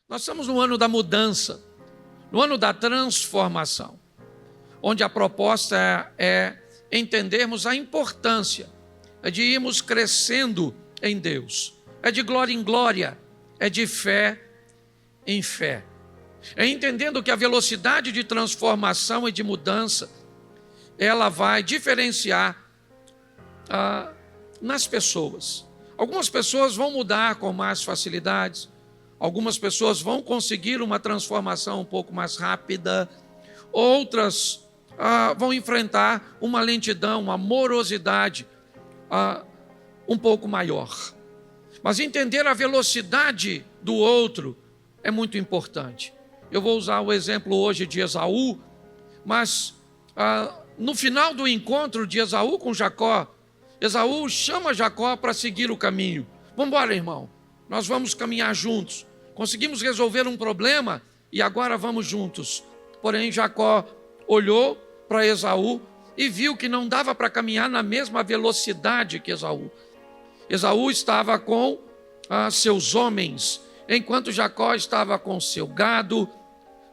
Nós estamos no ano da mudança, no ano da transformação, onde a proposta é entendermos a importância de irmos crescendo em Deus, é de glória em glória, é de fé em fé, é entendendo que a velocidade de transformação e de mudança, ela vai diferenciar nas pessoas. Algumas pessoas vão mudar com mais facilidades, algumas pessoas vão conseguir uma transformação um pouco mais rápida, outras vão enfrentar uma lentidão, uma morosidade um pouco maior. Mas entender a velocidade do outro é muito importante. Eu vou usar o exemplo hoje de Esaú, mas no final do encontro de Esaú com Jacó, Esaú chama Jacó para seguir o caminho. Vamos embora, irmão, nós vamos caminhar juntos. Conseguimos resolver um problema e agora vamos juntos. Porém, Jacó olhou para Esaú e viu que não dava para caminhar na mesma velocidade que Esaú. Esaú estava com seus homens, enquanto Jacó estava com seu gado,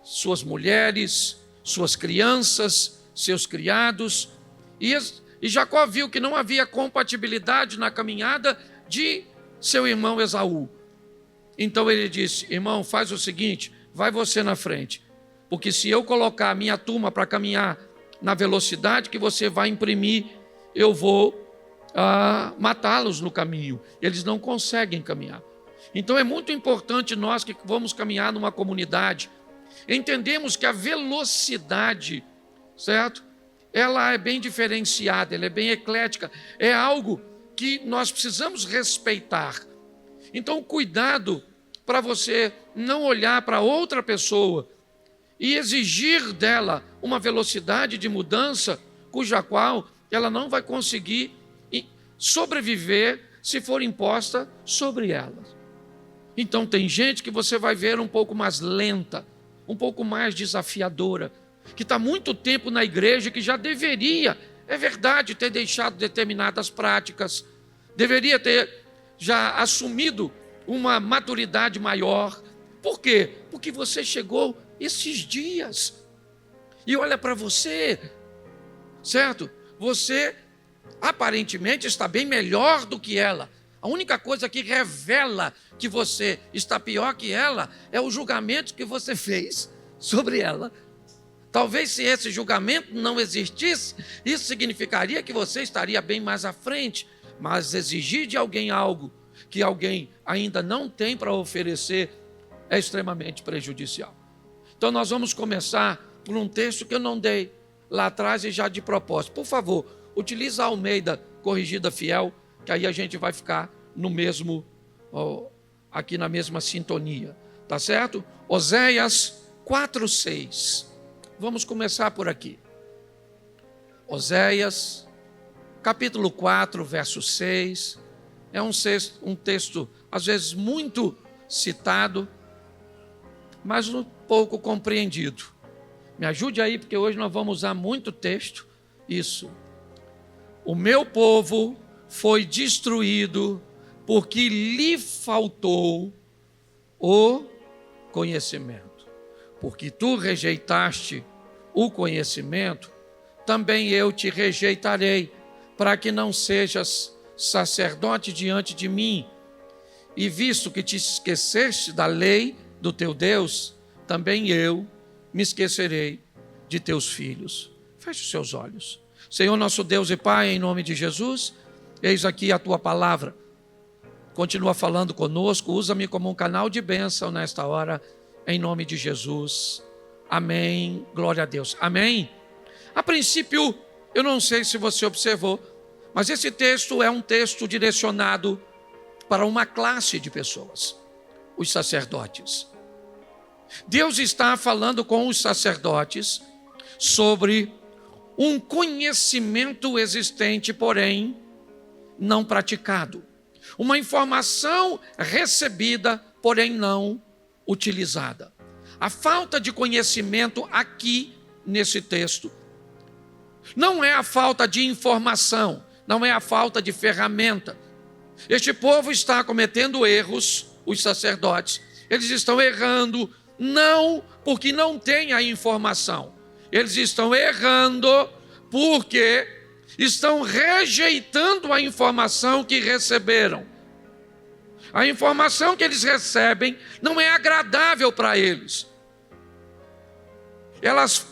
suas mulheres, suas crianças, seus criados. E Jacó viu que não havia compatibilidade na caminhada de seu irmão Esaú. Então ele disse: irmão, faz o seguinte, vai você na frente, porque se eu colocar a minha turma para caminhar na velocidade que você vai imprimir, eu vou matá-los no caminho. Eles não conseguem caminhar. Então é muito importante nós que vamos caminhar numa comunidade, entendemos que a velocidade, certo? Ela é bem diferenciada, ela é bem eclética, é algo que nós precisamos respeitar. Então, cuidado para você não olhar para outra pessoa e exigir dela uma velocidade de mudança cuja qual ela não vai conseguir sobreviver se for imposta sobre ela. Então, tem gente que você vai ver um pouco mais lenta, um pouco mais desafiadora, que está muito tempo na igreja, que já deveria, é verdade, ter deixado determinadas práticas, deveria ter já assumido uma maturidade maior. Por quê? Porque você chegou esses dias e olha para você, certo? Você aparentemente está bem melhor do que ela. A única coisa que revela que você está pior que ela é o julgamento que você fez sobre ela. Talvez se esse julgamento não existisse, isso significaria que você estaria bem mais à frente. Mas exigir de alguém algo que alguém ainda não tem para oferecer é extremamente prejudicial. Então nós vamos começar por um texto que eu não dei lá atrás e já de propósito. Por favor, utilize a Almeida Corrigida Fiel, que aí a gente vai ficar no mesmo, aqui na mesma sintonia. Tá certo? Oséias 4:6. Vamos começar por aqui. Oséias, capítulo 4, verso 6. É um texto, às vezes, muito citado, mas um pouco compreendido. Me ajude aí, porque hoje nós vamos usar muito texto. Isso. O meu povo foi destruído porque lhe faltou o conhecimento. Porque tu rejeitaste o conhecimento, também eu te rejeitarei, para que não sejas sacerdote diante de mim. E visto que te esqueceste da lei do teu Deus, também eu me esquecerei de teus filhos. Feche os seus olhos. Senhor nosso Deus e Pai, em nome de Jesus, eis aqui a tua palavra. Continua falando conosco, usa-me como um canal de bênção nesta hora, em nome de Jesus. Amém. Glória a Deus. Amém. A princípio, eu não sei se você observou, mas esse texto é um texto direcionado para uma classe de pessoas, os sacerdotes. Deus está falando com os sacerdotes sobre um conhecimento existente, porém não praticado. Uma informação recebida, porém não utilizada. A falta de conhecimento aqui nesse texto não é a falta de informação, não é a falta de ferramenta. Este povo está cometendo erros, os sacerdotes, Eles estão errando, não porque não têm a informação. Eles estão errando porque estão rejeitando a informação que receberam. A informação que eles recebem não é agradável para eles. Elas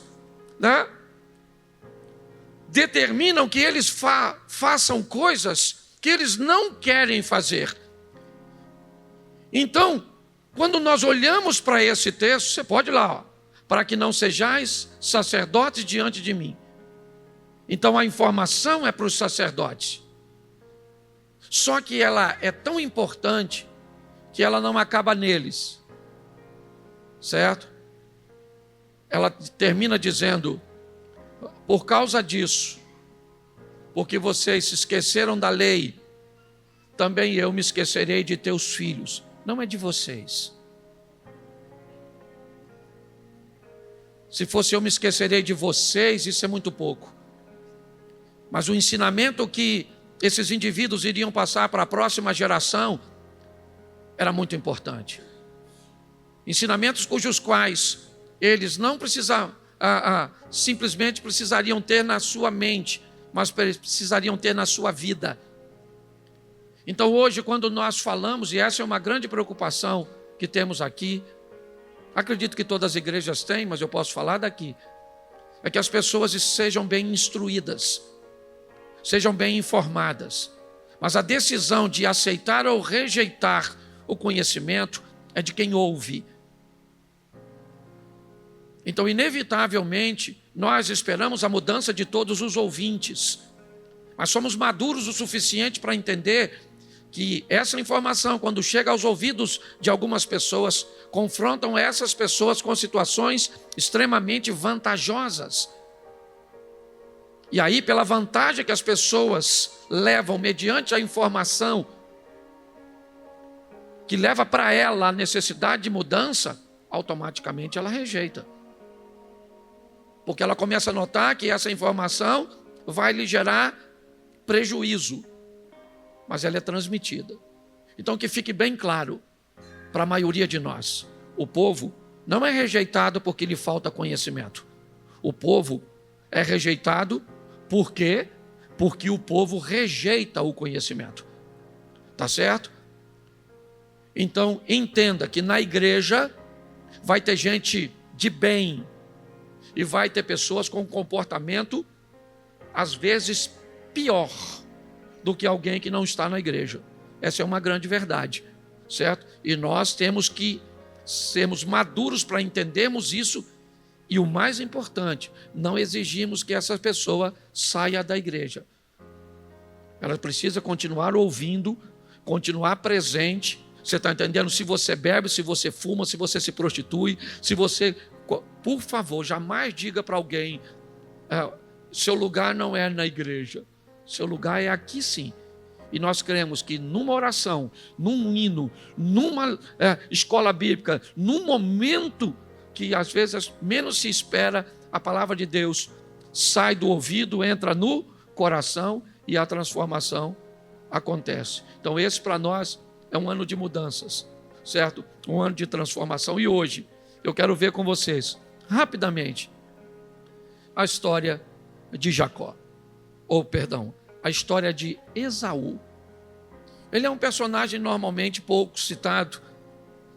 determinam que eles façam coisas que eles não querem fazer. Então, quando nós olhamos para esse texto, você pode ir lá, para que não sejais sacerdotes diante de mim. Então a informação é para os sacerdotes. Só que ela é tão importante que ela não acaba neles. Certo? Ela termina dizendo: por causa disso, porque vocês se esqueceram da lei, também eu me esquecerei de teus filhos. Não é de vocês. Se fosse eu me esquecerei de vocês, isso é muito pouco. Mas o ensinamento que esses indivíduos iriam passar para a próxima geração era muito importante. Ensinamentos cujos quais eles não simplesmente precisariam ter na sua mente, mas precisariam ter na sua vida. Então hoje, quando nós falamos, e essa é uma grande preocupação que temos aqui, acredito que todas as igrejas têm, mas eu posso falar daqui, é que as pessoas sejam bem instruídas, sejam bem informadas. Mas a decisão de aceitar ou rejeitar o conhecimento é de quem ouve. Então, inevitavelmente, nós esperamos a mudança de todos os ouvintes, mas somos maduros o suficiente para entender que essa informação, quando chega aos ouvidos de algumas pessoas, confrontam essas pessoas com situações extremamente vantajosas. E aí, pela vantagem que as pessoas levam mediante a informação, que leva para ela a necessidade de mudança, automaticamente ela rejeita. Porque ela começa a notar que essa informação vai lhe gerar prejuízo, mas ela é transmitida. Então que fique bem claro para a maioria de nós, o povo não é rejeitado porque lhe falta conhecimento. O povo é rejeitado porque o povo rejeita o conhecimento. Tá certo? Então entenda que na igreja vai ter gente de bem e vai ter pessoas com comportamento às vezes pior do que alguém que não está na igreja. Essa é uma grande verdade, certo? E nós temos que sermos maduros para entendermos isso. E o mais importante, não exigimos que essa pessoa saia da igreja. Ela precisa continuar ouvindo, continuar presente. Você está entendendo? Se você bebe, se você fuma, se você se prostitui, se você... Por favor, jamais diga para alguém, seu lugar não é na igreja. Seu lugar é aqui sim. E nós cremos que numa oração, num hino, numa escola bíblica, num momento que às vezes menos se espera, a palavra de Deus sai do ouvido, entra no coração e a transformação acontece. Então esse para nós é um ano de mudanças, certo? Um ano de transformação. E hoje eu quero ver com vocês, rapidamente, a história de Jacó. A história de Esaú. Ele é um personagem normalmente pouco citado,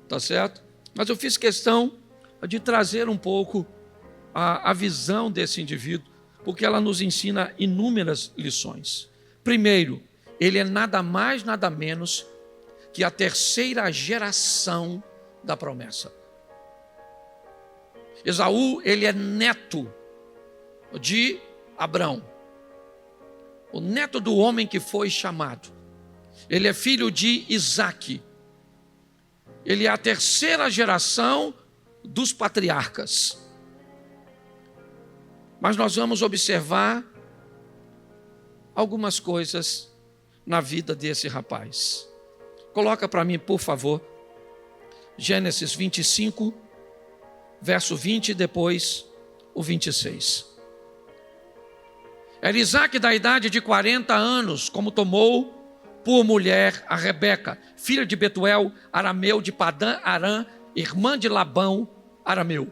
tá certo? Mas eu fiz questão de trazer um pouco a visão desse indivíduo, porque ela nos ensina inúmeras lições. Primeiro, ele é nada mais, nada menos que a terceira geração da promessa. Esaú, ele é neto de Abrão, o neto do homem que foi chamado. Ele é filho de Isaque. Ele é a terceira geração dos patriarcas. Mas nós vamos observar algumas coisas na vida desse rapaz. Coloca para mim, por favor, Gênesis 25, verso 20 e depois o 26. Era Isaque da idade de 40 anos, como tomou por mulher a Rebeca, filha de Betuel, arameu de Padã Arã, irmã de Labão, arameu.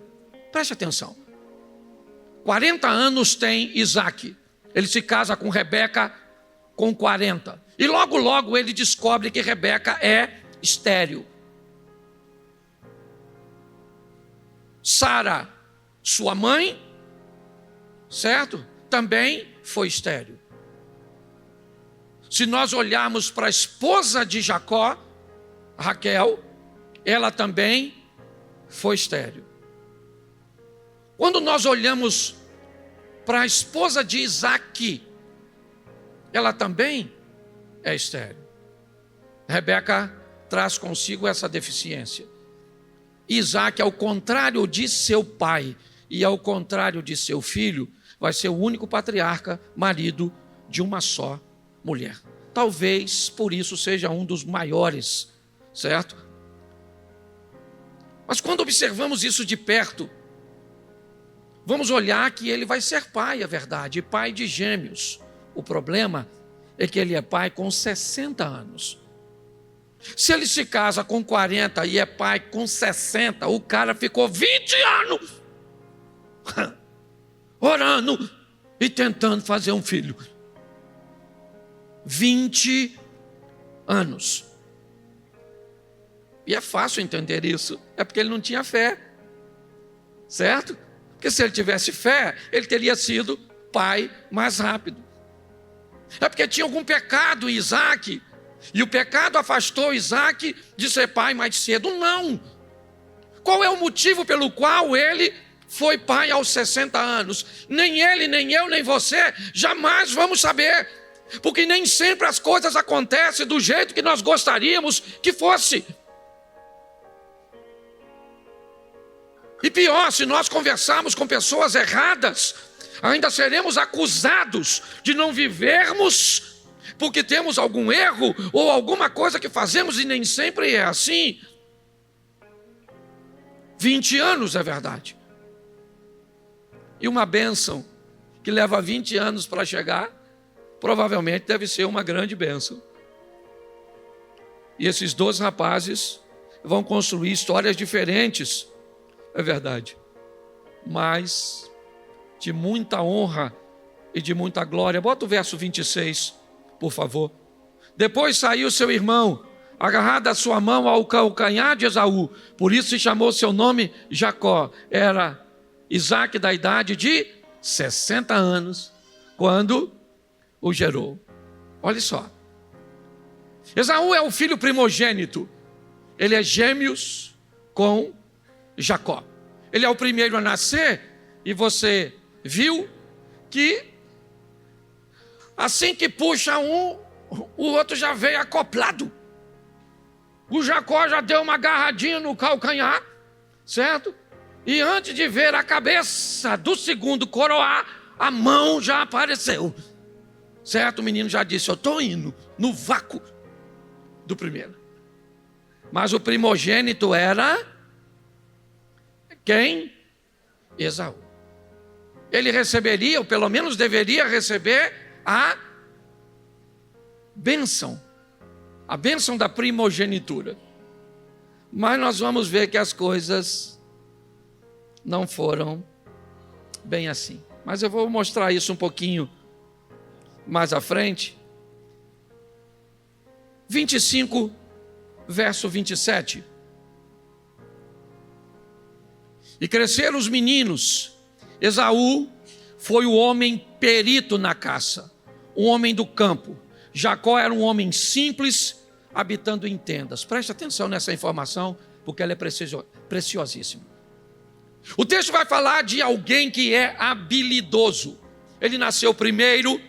Preste atenção. 40 anos tem Isaque. Ele se casa com Rebeca com 40. E logo, logo ele descobre que Rebeca é estéril. Sara, sua mãe, certo? Também foi estéril. Se nós olharmos para a esposa de Jacó, Raquel, ela também foi estéril. Quando nós olhamos para a esposa de Isaque, ela também é estéril. Rebeca traz consigo essa deficiência. Isaque, ao contrário de seu pai e ao contrário de seu filho, vai ser o único patriarca, marido de uma só mulher. Talvez por isso seja um dos maiores, certo? Mas quando observamos isso de perto, vamos olhar que ele vai ser pai, é verdade, pai de gêmeos. O problema é que ele é pai com 60 anos. Se ele se casa com 40 e é pai com 60, o cara ficou 20 anos orando e tentando fazer um filho. 20 anos. E é fácil entender isso. É porque ele não tinha fé. Certo? Porque se ele tivesse fé, ele teria sido pai mais rápido. É porque tinha algum pecado em Isaque. E o pecado afastou Isaque de ser pai mais cedo. Não. Qual é o motivo pelo qual ele foi pai aos 60 anos? Nem ele, nem eu, nem você jamais vamos saber. Porque nem sempre as coisas acontecem do jeito que nós gostaríamos que fosse. E pior, se nós conversarmos com pessoas erradas, ainda seremos acusados de não vivermos porque temos algum erro ou alguma coisa que fazemos e nem sempre é assim. 20 anos é verdade. E uma bênção que leva 20 anos para chegar, provavelmente deve ser uma grande bênção. E esses 2 rapazes vão construir histórias diferentes, é verdade, mas de muita honra e de muita glória. Bota o verso 26, por favor. Depois saiu seu irmão, agarrado a sua mão ao calcanhar de Esaú, por isso se chamou seu nome Jacó. Era Isaque da idade de 60 anos, quando o gerou. Olha só. Esaú é o filho primogênito. Ele é gêmeos com Jacó. Ele é o primeiro a nascer. E você viu que assim que puxa um, o outro já veio acoplado. O Jacó já deu uma agarradinha no calcanhar, certo? E antes de ver a cabeça do segundo coroar, a mão já apareceu. Certo? O menino já disse, eu estou indo no vácuo do primeiro. Mas o primogênito era quem? Esaú. Ele receberia, ou pelo menos deveria receber, a bênção da primogenitura. Mas nós vamos ver que as coisas não foram bem assim. Mas eu vou mostrar isso um pouquinho mais à frente. 25, verso 27. E cresceram os meninos. Esaú foi o homem perito na caça, um homem do campo. Jacó era um homem simples, habitando em tendas. Preste atenção nessa informação, porque ela é preciosíssima. O texto vai falar de alguém que é habilidoso. Ele nasceu primeiro,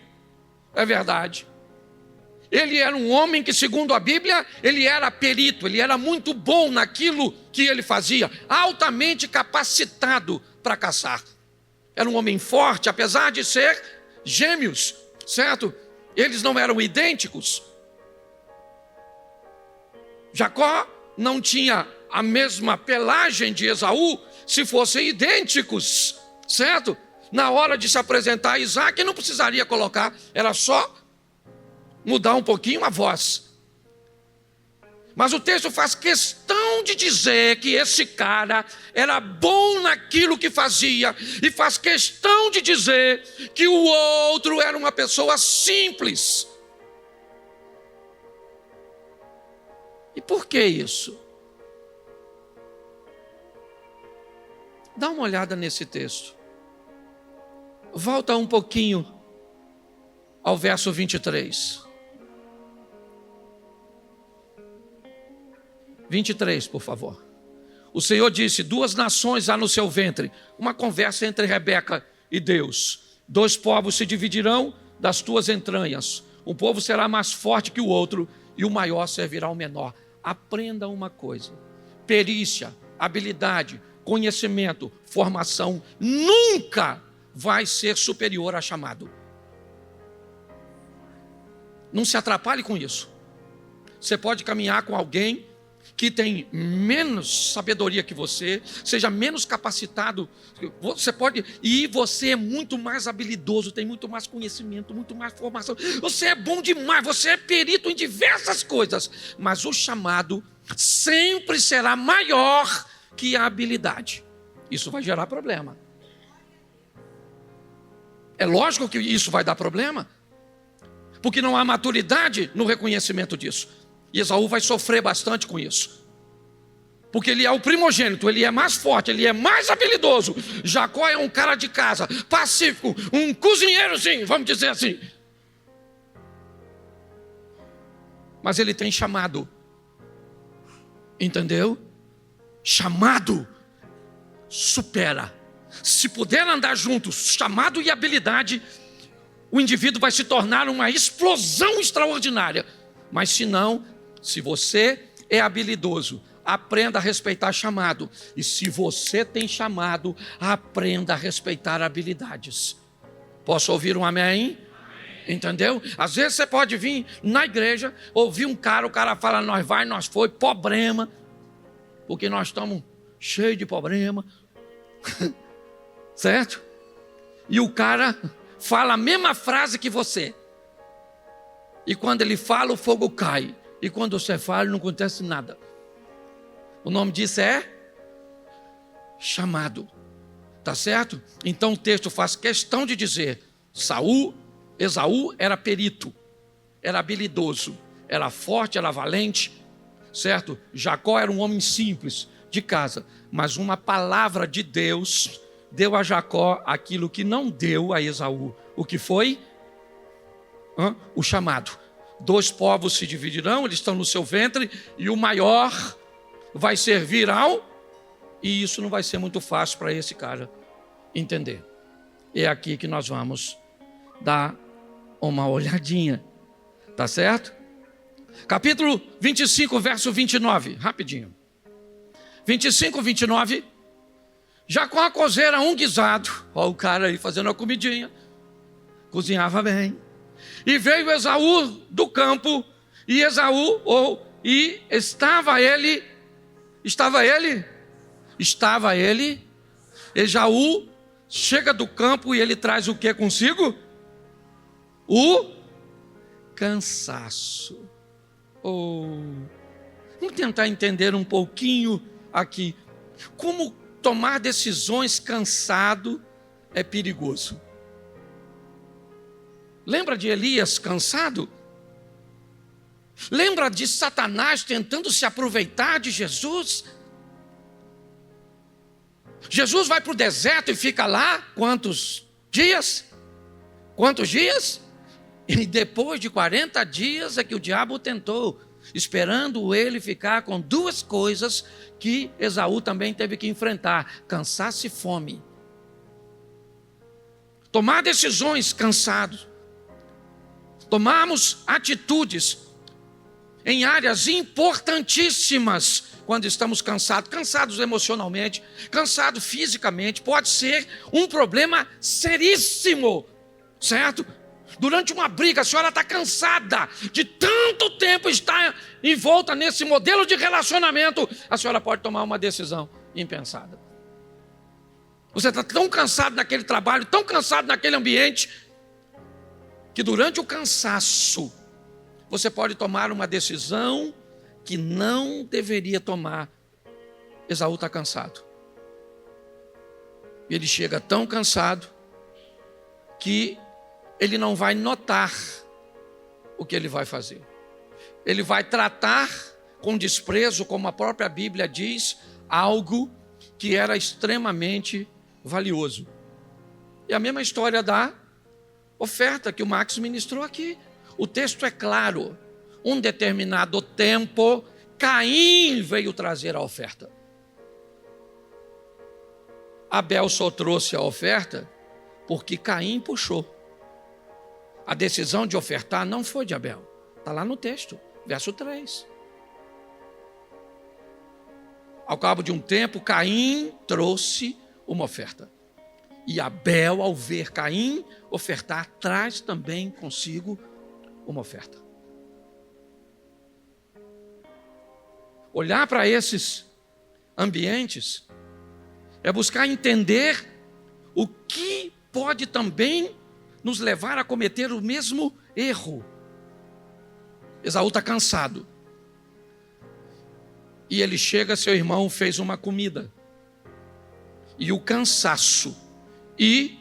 é verdade. Ele era um homem que, segundo a Bíblia, ele era perito, ele era muito bom naquilo que ele fazia, altamente capacitado para caçar. Era um homem forte, apesar de ser gêmeos, certo? Eles não eram idênticos. Jacó não tinha a mesma pelagem de Esaú. Se fossem idênticos, certo? Na hora de se apresentar a Isaque, não precisaria colocar, era só mudar um pouquinho a voz. Mas o texto faz questão de dizer que esse cara era bom naquilo que fazia, e faz questão de dizer que o outro era uma pessoa simples. E por que isso? Dá uma olhada nesse texto. Volta um pouquinho ao verso 23. 23, por favor. O Senhor disse: 2 nações há no seu ventre. Uma conversa entre Rebeca e Deus. 2 povos se dividirão das tuas entranhas. Um povo será mais forte que o outro, e o maior servirá ao menor. Aprenda uma coisa: perícia, habilidade, conhecimento, formação nunca vai ser superior a chamado. Não se atrapalhe com isso. Você pode caminhar com alguém que tem menos sabedoria que você, seja menos capacitado, você pode, e você é muito mais habilidoso, tem muito mais conhecimento, muito mais formação, você é bom demais, você é perito em diversas coisas, mas o chamado sempre será maior que a habilidade. Isso vai gerar problema. É lógico que isso vai dar problema, porque não há maturidade no reconhecimento disso. E Esaú vai sofrer bastante com isso, porque ele é o primogênito, ele é mais forte, ele é mais habilidoso. Jacó é um cara de casa, pacífico, um cozinheirozinho, vamos dizer assim. Mas ele tem chamado, entendeu? Chamado supera. Se puder andar juntos, chamado e habilidade, o indivíduo vai se tornar uma explosão extraordinária. Mas se não, se você é habilidoso, aprenda a respeitar chamado. E se você tem chamado, aprenda a respeitar habilidades. Posso ouvir um amém? Entendeu? Às vezes você pode vir na igreja, ouvir um cara, o cara fala: nós vai, nós foi, problema. Porque nós estamos cheios de problema. Certo? E o cara fala a mesma frase que você. E quando ele fala, o fogo cai. E quando você fala, não acontece nada. O nome disso é chamado. Tá certo? Então o texto faz questão de dizer: Esaú era perito, era habilidoso, era forte, era valente, certo? Jacó era um homem simples, de casa. Mas uma palavra de Deus deu a Jacó aquilo que não deu a Esaú. O que foi? O chamado. 2 povos se dividirão, eles estão no seu ventre, e o maior vai servir ao... E isso não vai ser muito fácil para esse cara entender. É aqui que nós vamos dar uma olhadinha, tá certo? Capítulo 25, verso 29, rapidinho. 25, 29. Jacó cozeira um guisado. Olha o cara aí fazendo a comidinha. Cozinhava bem. E veio Esaú do campo, e estava ele, Esaú chega do campo e ele traz o que consigo? O cansaço. Vamos tentar entender um pouquinho aqui. Como tomar decisões cansado é perigoso. Lembra de Elias cansado? Lembra de Satanás tentando se aproveitar de Jesus? Jesus vai para o deserto e fica lá quantos dias? Quantos dias? E depois de 40 dias é que o diabo tentou, esperando ele ficar com 2 coisas que Esaú também teve que enfrentar: cansaço e fome. Tomar decisões cansados. Tomarmos atitudes em áreas importantíssimas quando estamos cansados emocionalmente, cansados fisicamente, pode ser um problema seríssimo, certo? Durante uma briga, a senhora está cansada de tanto tempo estar envolta nesse modelo de relacionamento, a senhora pode tomar uma decisão impensada. Você está tão cansado naquele trabalho, tão cansado naquele ambiente, que durante o cansaço, você pode tomar uma decisão que não deveria tomar. Esaú está cansado. Ele chega tão cansado que ele não vai notar o que ele vai fazer. Ele vai tratar com desprezo, como a própria Bíblia diz, algo que era extremamente valioso. E a mesma história da oferta que o Max ministrou aqui. O texto é claro. Um determinado tempo, Caim veio trazer a oferta. Abel só trouxe a oferta porque Caim puxou. A decisão de ofertar não foi de Abel. Está lá no texto, verso 3. Ao cabo de um tempo, Caim trouxe uma oferta. E Abel, ao ver Caim ofertar, traz também consigo uma oferta. Olhar para esses ambientes é buscar entender o que pode também nos levar a cometer o mesmo erro. Esaú está cansado. E ele chega, seu irmão fez uma comida. E o cansaço. E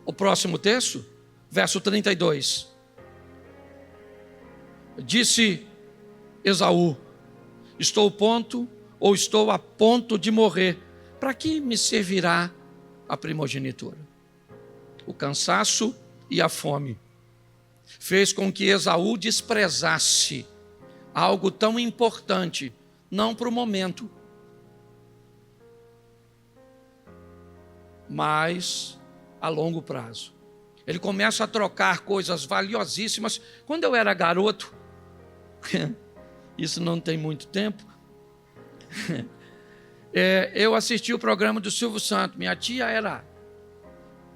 o próximo texto, verso 32. Disse Esaú: estou a ponto de morrer. Para que me servirá a primogenitura? O cansaço e a fome fez com que Esaú desprezasse algo tão importante, não para o momento, mas a longo prazo. Ele começa a trocar coisas valiosíssimas. Quando eu era garoto, isso não tem muito tempo, eu assisti o programa do Silvio Santos. Minha tia era,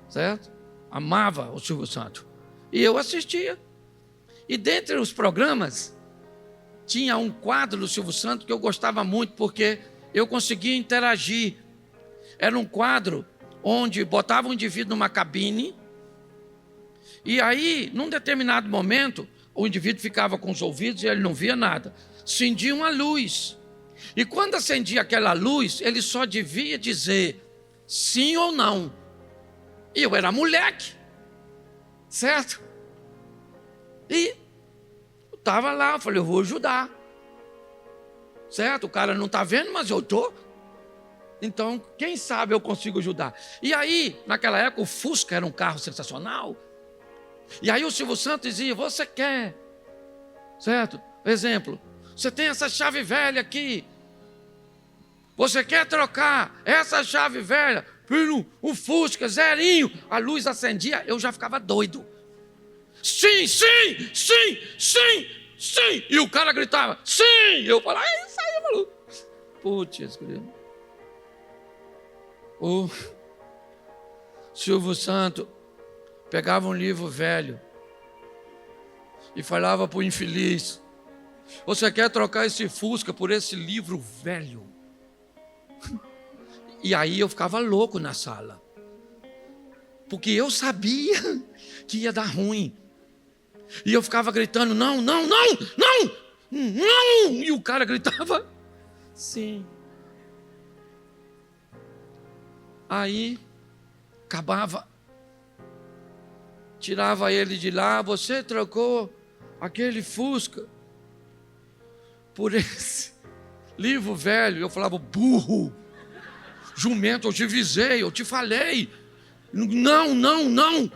certo? Amava o Silvio Santos. E eu assistia. E dentre os programas, tinha um quadro do Silvio Santos que eu gostava muito, porque eu conseguia interagir. Era um quadro onde botava um indivíduo numa cabine, e aí, num determinado momento, o indivíduo ficava com os ouvidos e ele não via nada. Acendia uma luz. E quando acendia aquela luz, ele só devia dizer sim ou não. E eu era moleque, certo? E eu estava lá, eu falei, eu vou ajudar. Certo? O cara não está vendo, mas eu estou. Então, quem sabe eu consigo ajudar. E aí, naquela época, o Fusca era um carro sensacional. E aí o Silvio Santos dizia, você quer, certo? Exemplo, você tem essa chave velha aqui. Você quer trocar essa chave velha por um Fusca zerinho? A luz acendia, eu já ficava doido. Sim, sim, sim, sim, sim. E o cara gritava, sim. Eu falava, é isso aí, maluco. Putz, o Silvio Santos pegava um livro velho e falava para o infeliz, você quer trocar esse Fusca por esse livro velho? E aí eu ficava louco na sala, porque eu sabia que ia dar ruim. E eu ficava gritando, não, não, não, não, não. E o cara gritava, sim. Aí, acabava, tirava ele de lá, você trocou aquele Fusca por esse livro velho. Eu falava, burro, jumento, eu te avisei, eu te falei. Não, não, não.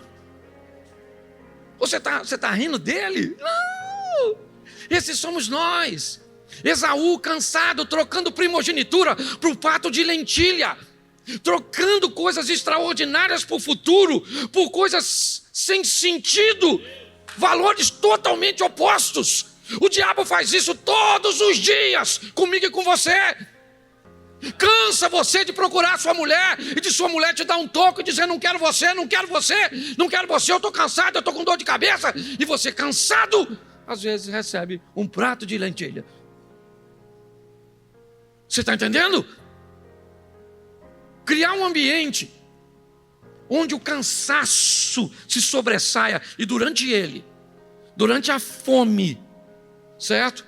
Você tá rindo dele? Não! Esses somos nós. Esaú cansado, trocando primogenitura para o prato de lentilha. Trocando coisas extraordinárias para o futuro, por coisas sem sentido. Valores totalmente opostos. O diabo faz isso todos os dias, comigo e com você. Cansa você de procurar sua mulher e de sua mulher te dar um toque e dizer não quero você, não quero você, não quero você, eu estou cansado, eu estou com dor de cabeça. E você cansado, às vezes recebe um prato de lentilha. Você está entendendo? Criar um ambiente onde o cansaço se sobressaia e durante ele durante a fome, certo?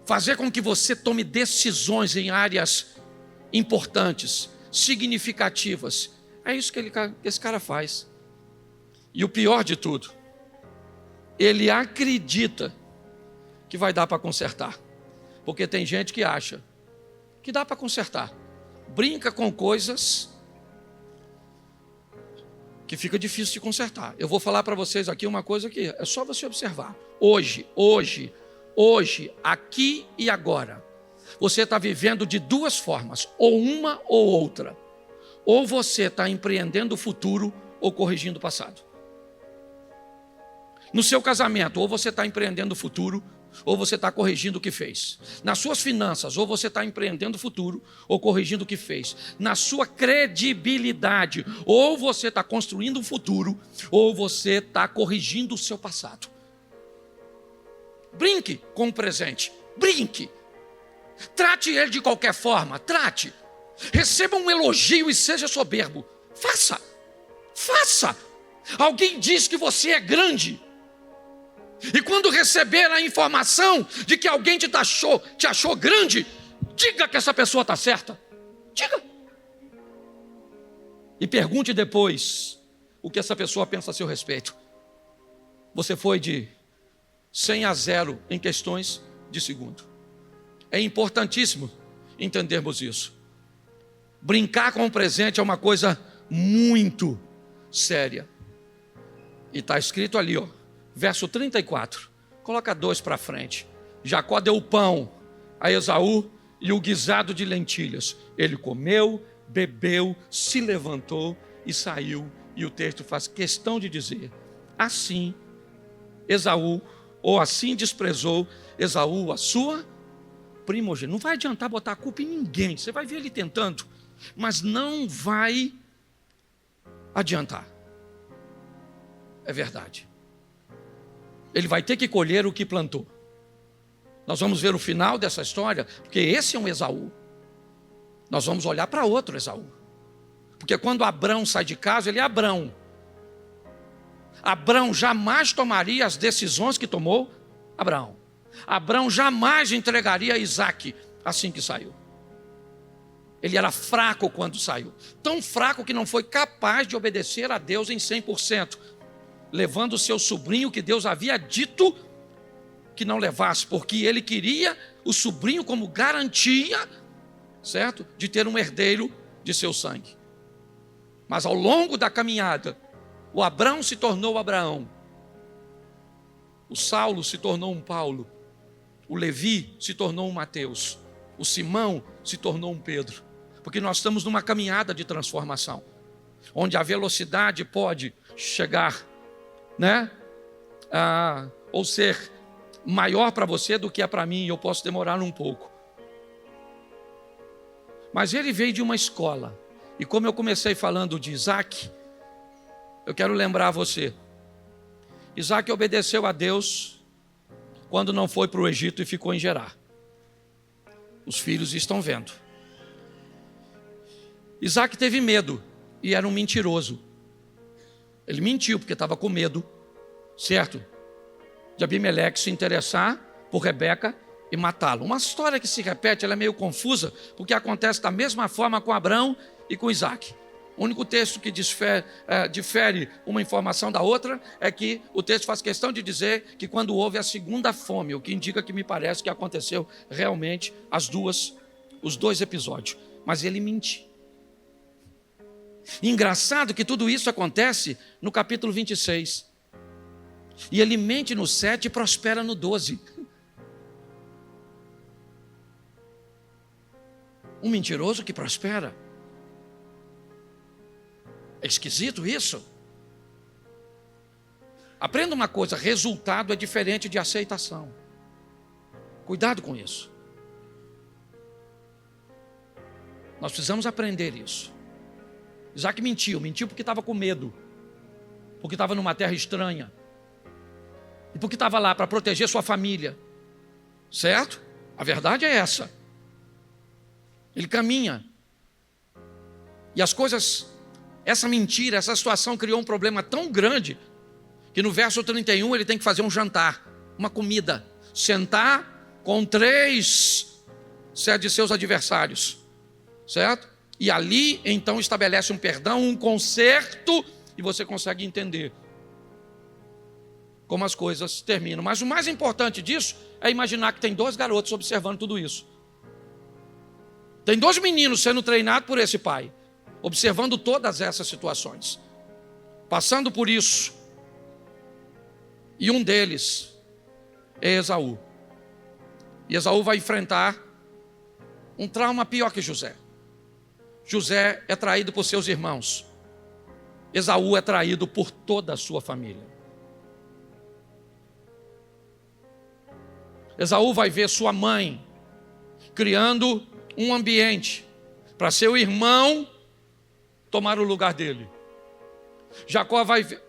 Fazer com que você tome decisões em áreas importantes, significativas. É isso que esse cara faz. E o pior de tudo, ele acredita que vai dar para consertar. Porque tem gente que acha que dá para consertar. Brinca com coisas que fica difícil de consertar. Eu vou falar para vocês aqui uma coisa que é só você observar. Hoje, aqui e agora, você está vivendo de duas formas, ou uma ou outra. Ou você está empreendendo o futuro ou corrigindo o passado. No seu casamento, ou você está empreendendo o futuro, ou você está corrigindo o que fez. Nas suas finanças, ou você está empreendendo o futuro, ou corrigindo o que fez. Na sua credibilidade, ou você está construindo um futuro, ou você está corrigindo o seu passado. Brinque com o presente, brinque. Trate ele de qualquer forma, trate. Receba um elogio e seja soberbo. Faça. Alguém diz que você é grande. E quando receber a informação de que alguém te achou grande, diga que essa pessoa está certa. Diga. E pergunte depois o que essa pessoa pensa a seu respeito. Você foi de 100 a 0 em questões de segundo. É importantíssimo entendermos isso. Brincar com o presente é uma coisa muito séria. E está escrito ali, verso 34. Coloca 2 para frente. Jacó deu o pão a Esaú e o guisado de lentilhas. Ele comeu, bebeu, se levantou e saiu. E o texto faz questão de dizer: assim Esaú, ou assim desprezou Esaú a sua primogênita. Não vai adiantar botar a culpa em ninguém. Você vai ver ele tentando, mas não vai adiantar. É verdade. Ele vai ter que colher o que plantou. Nós vamos ver o final dessa história, porque esse é um Esaú. Nós vamos olhar para outro Esaú. Porque quando Abrão sai de casa, ele é Abrão. Abrão jamais tomaria as decisões que tomou Abraão. Abrão jamais entregaria Isaac assim que saiu. Ele era fraco quando saiu. Tão fraco que não foi capaz de obedecer a Deus em 100%. Levando o seu sobrinho que Deus havia dito que não levasse, porque ele queria o sobrinho como garantia, certo? De ter um herdeiro de seu sangue. Mas ao longo da caminhada, o Abrão se tornou Abraão. O Saulo se tornou um Paulo. O Levi se tornou um Mateus. O Simão se tornou um Pedro. Porque nós estamos numa caminhada de transformação, onde a velocidade pode chegar, ou ser maior para você do que é para mim, e eu posso demorar um pouco. Mas ele veio de uma escola, e como eu comecei falando de Isaac, eu quero lembrar você, Isaac obedeceu a Deus quando não foi para o Egito e ficou em Gerar. Os filhos estão vendo. Isaac teve medo e era um mentiroso. Ele mentiu porque estava com medo, certo? De Abimeleque se interessar por Rebeca e matá-lo. Uma história que se repete, ela é meio confusa, porque acontece da mesma forma com Abrão e com Isaac. O único texto que difere uma informação da outra é que o texto faz questão de dizer que quando houve a segunda fome, o que indica que me parece que aconteceu realmente os dois episódios. Mas ele mente. Engraçado que tudo isso acontece no capítulo 26. E ele mente no 7 e prospera no 12. Um mentiroso que prospera. É esquisito isso. Aprenda uma coisa: resultado é diferente de aceitação. Cuidado com isso. Nós precisamos aprender isso. Isaac mentiu porque estava com medo, porque estava numa terra estranha, e porque estava lá para proteger sua família, certo? A verdade é essa. Ele caminha, e as coisas, essa mentira, essa situação criou um problema tão grande, que no verso 31 ele tem que fazer um jantar, uma comida, sentar com 3 de seus adversários, certo? E ali então estabelece um perdão, um conserto, e você consegue entender como as coisas terminam. Mas o mais importante disso é imaginar que tem 2 garotos observando tudo isso. Tem 2 meninos sendo treinados por esse pai, observando todas essas situações, passando por isso. E um deles é Esaú. E Esaú vai enfrentar um trauma pior que José. José é traído por seus irmãos. Esaú é traído por toda a sua família. Esaú vai ver sua mãe criando um ambiente para seu irmão tomar o lugar dele.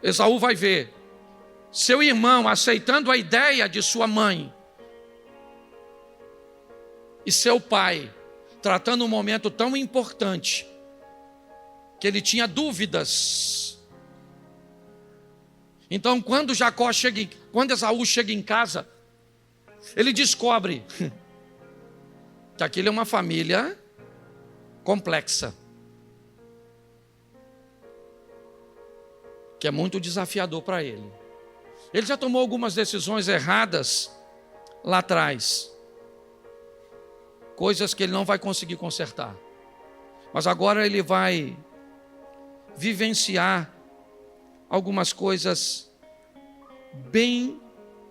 Esaú vai ver seu irmão aceitando a ideia de sua mãe. E seu pai tratando um momento tão importante que ele tinha dúvidas. Então, quando Esaú chega em casa, ele descobre que aquilo é uma família complexa, que é muito desafiador para ele. Ele já tomou algumas decisões erradas lá atrás, coisas que ele não vai conseguir consertar. Mas agora ele vai vivenciar algumas coisas bem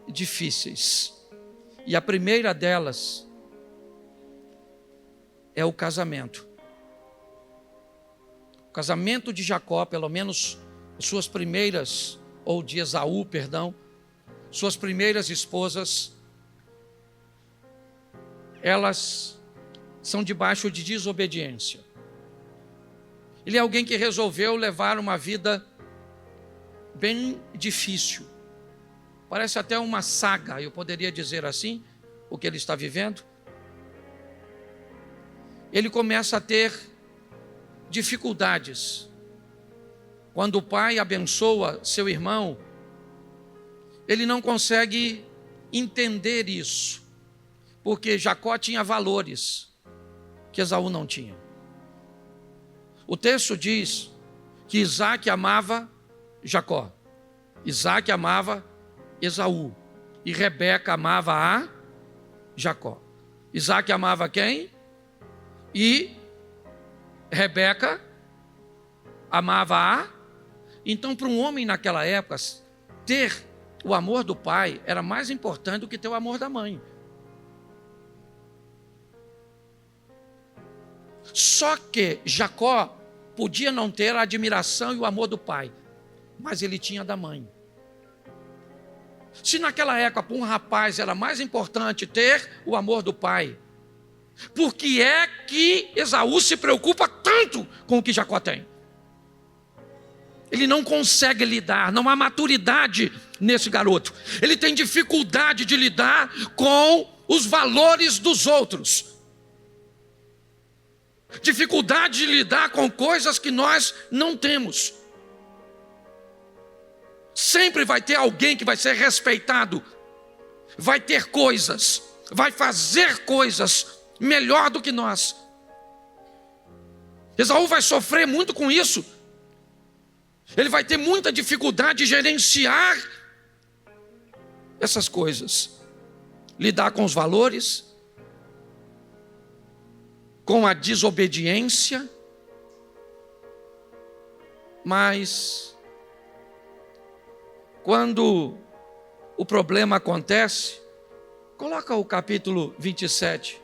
difíceis. E a primeira delas é o casamento. O casamento de Jacó, pelo menos suas primeiras, ou de Esaú, perdão, suas primeiras esposas, elas são debaixo de desobediência. Ele é alguém que resolveu levar uma vida bem difícil. Parece até uma saga, eu poderia dizer assim, o que ele está vivendo. Ele começa a ter dificuldades. Quando o pai abençoa seu irmão, ele não consegue entender isso, porque Jacó tinha valores que Esaú não tinha. O texto diz que Isaac amava Jacó, Isaac amava Esaú e Rebeca amava a Jacó. Isaac amava quem? E Rebeca amava a... Então, para um homem naquela época, ter o amor do pai era mais importante do que ter o amor da mãe. Só que Jacó podia não ter a admiração e o amor do pai, mas ele tinha da mãe. Se naquela época para um rapaz era mais importante ter o amor do pai, por que é que Esaú se preocupa tanto com o que Jacó tem? Ele não consegue lidar, não há maturidade nesse garoto. Ele tem dificuldade de lidar com os valores dos outros. Dificuldade de lidar com coisas que nós não temos. Sempre vai ter alguém que vai ser respeitado, vai ter coisas, vai fazer coisas melhor do que nós. Esaú vai sofrer muito com isso. Ele vai ter muita dificuldade de gerenciar essas coisas, lidar com os valores, com a desobediência. Mas quando o problema acontece, coloca o capítulo 27,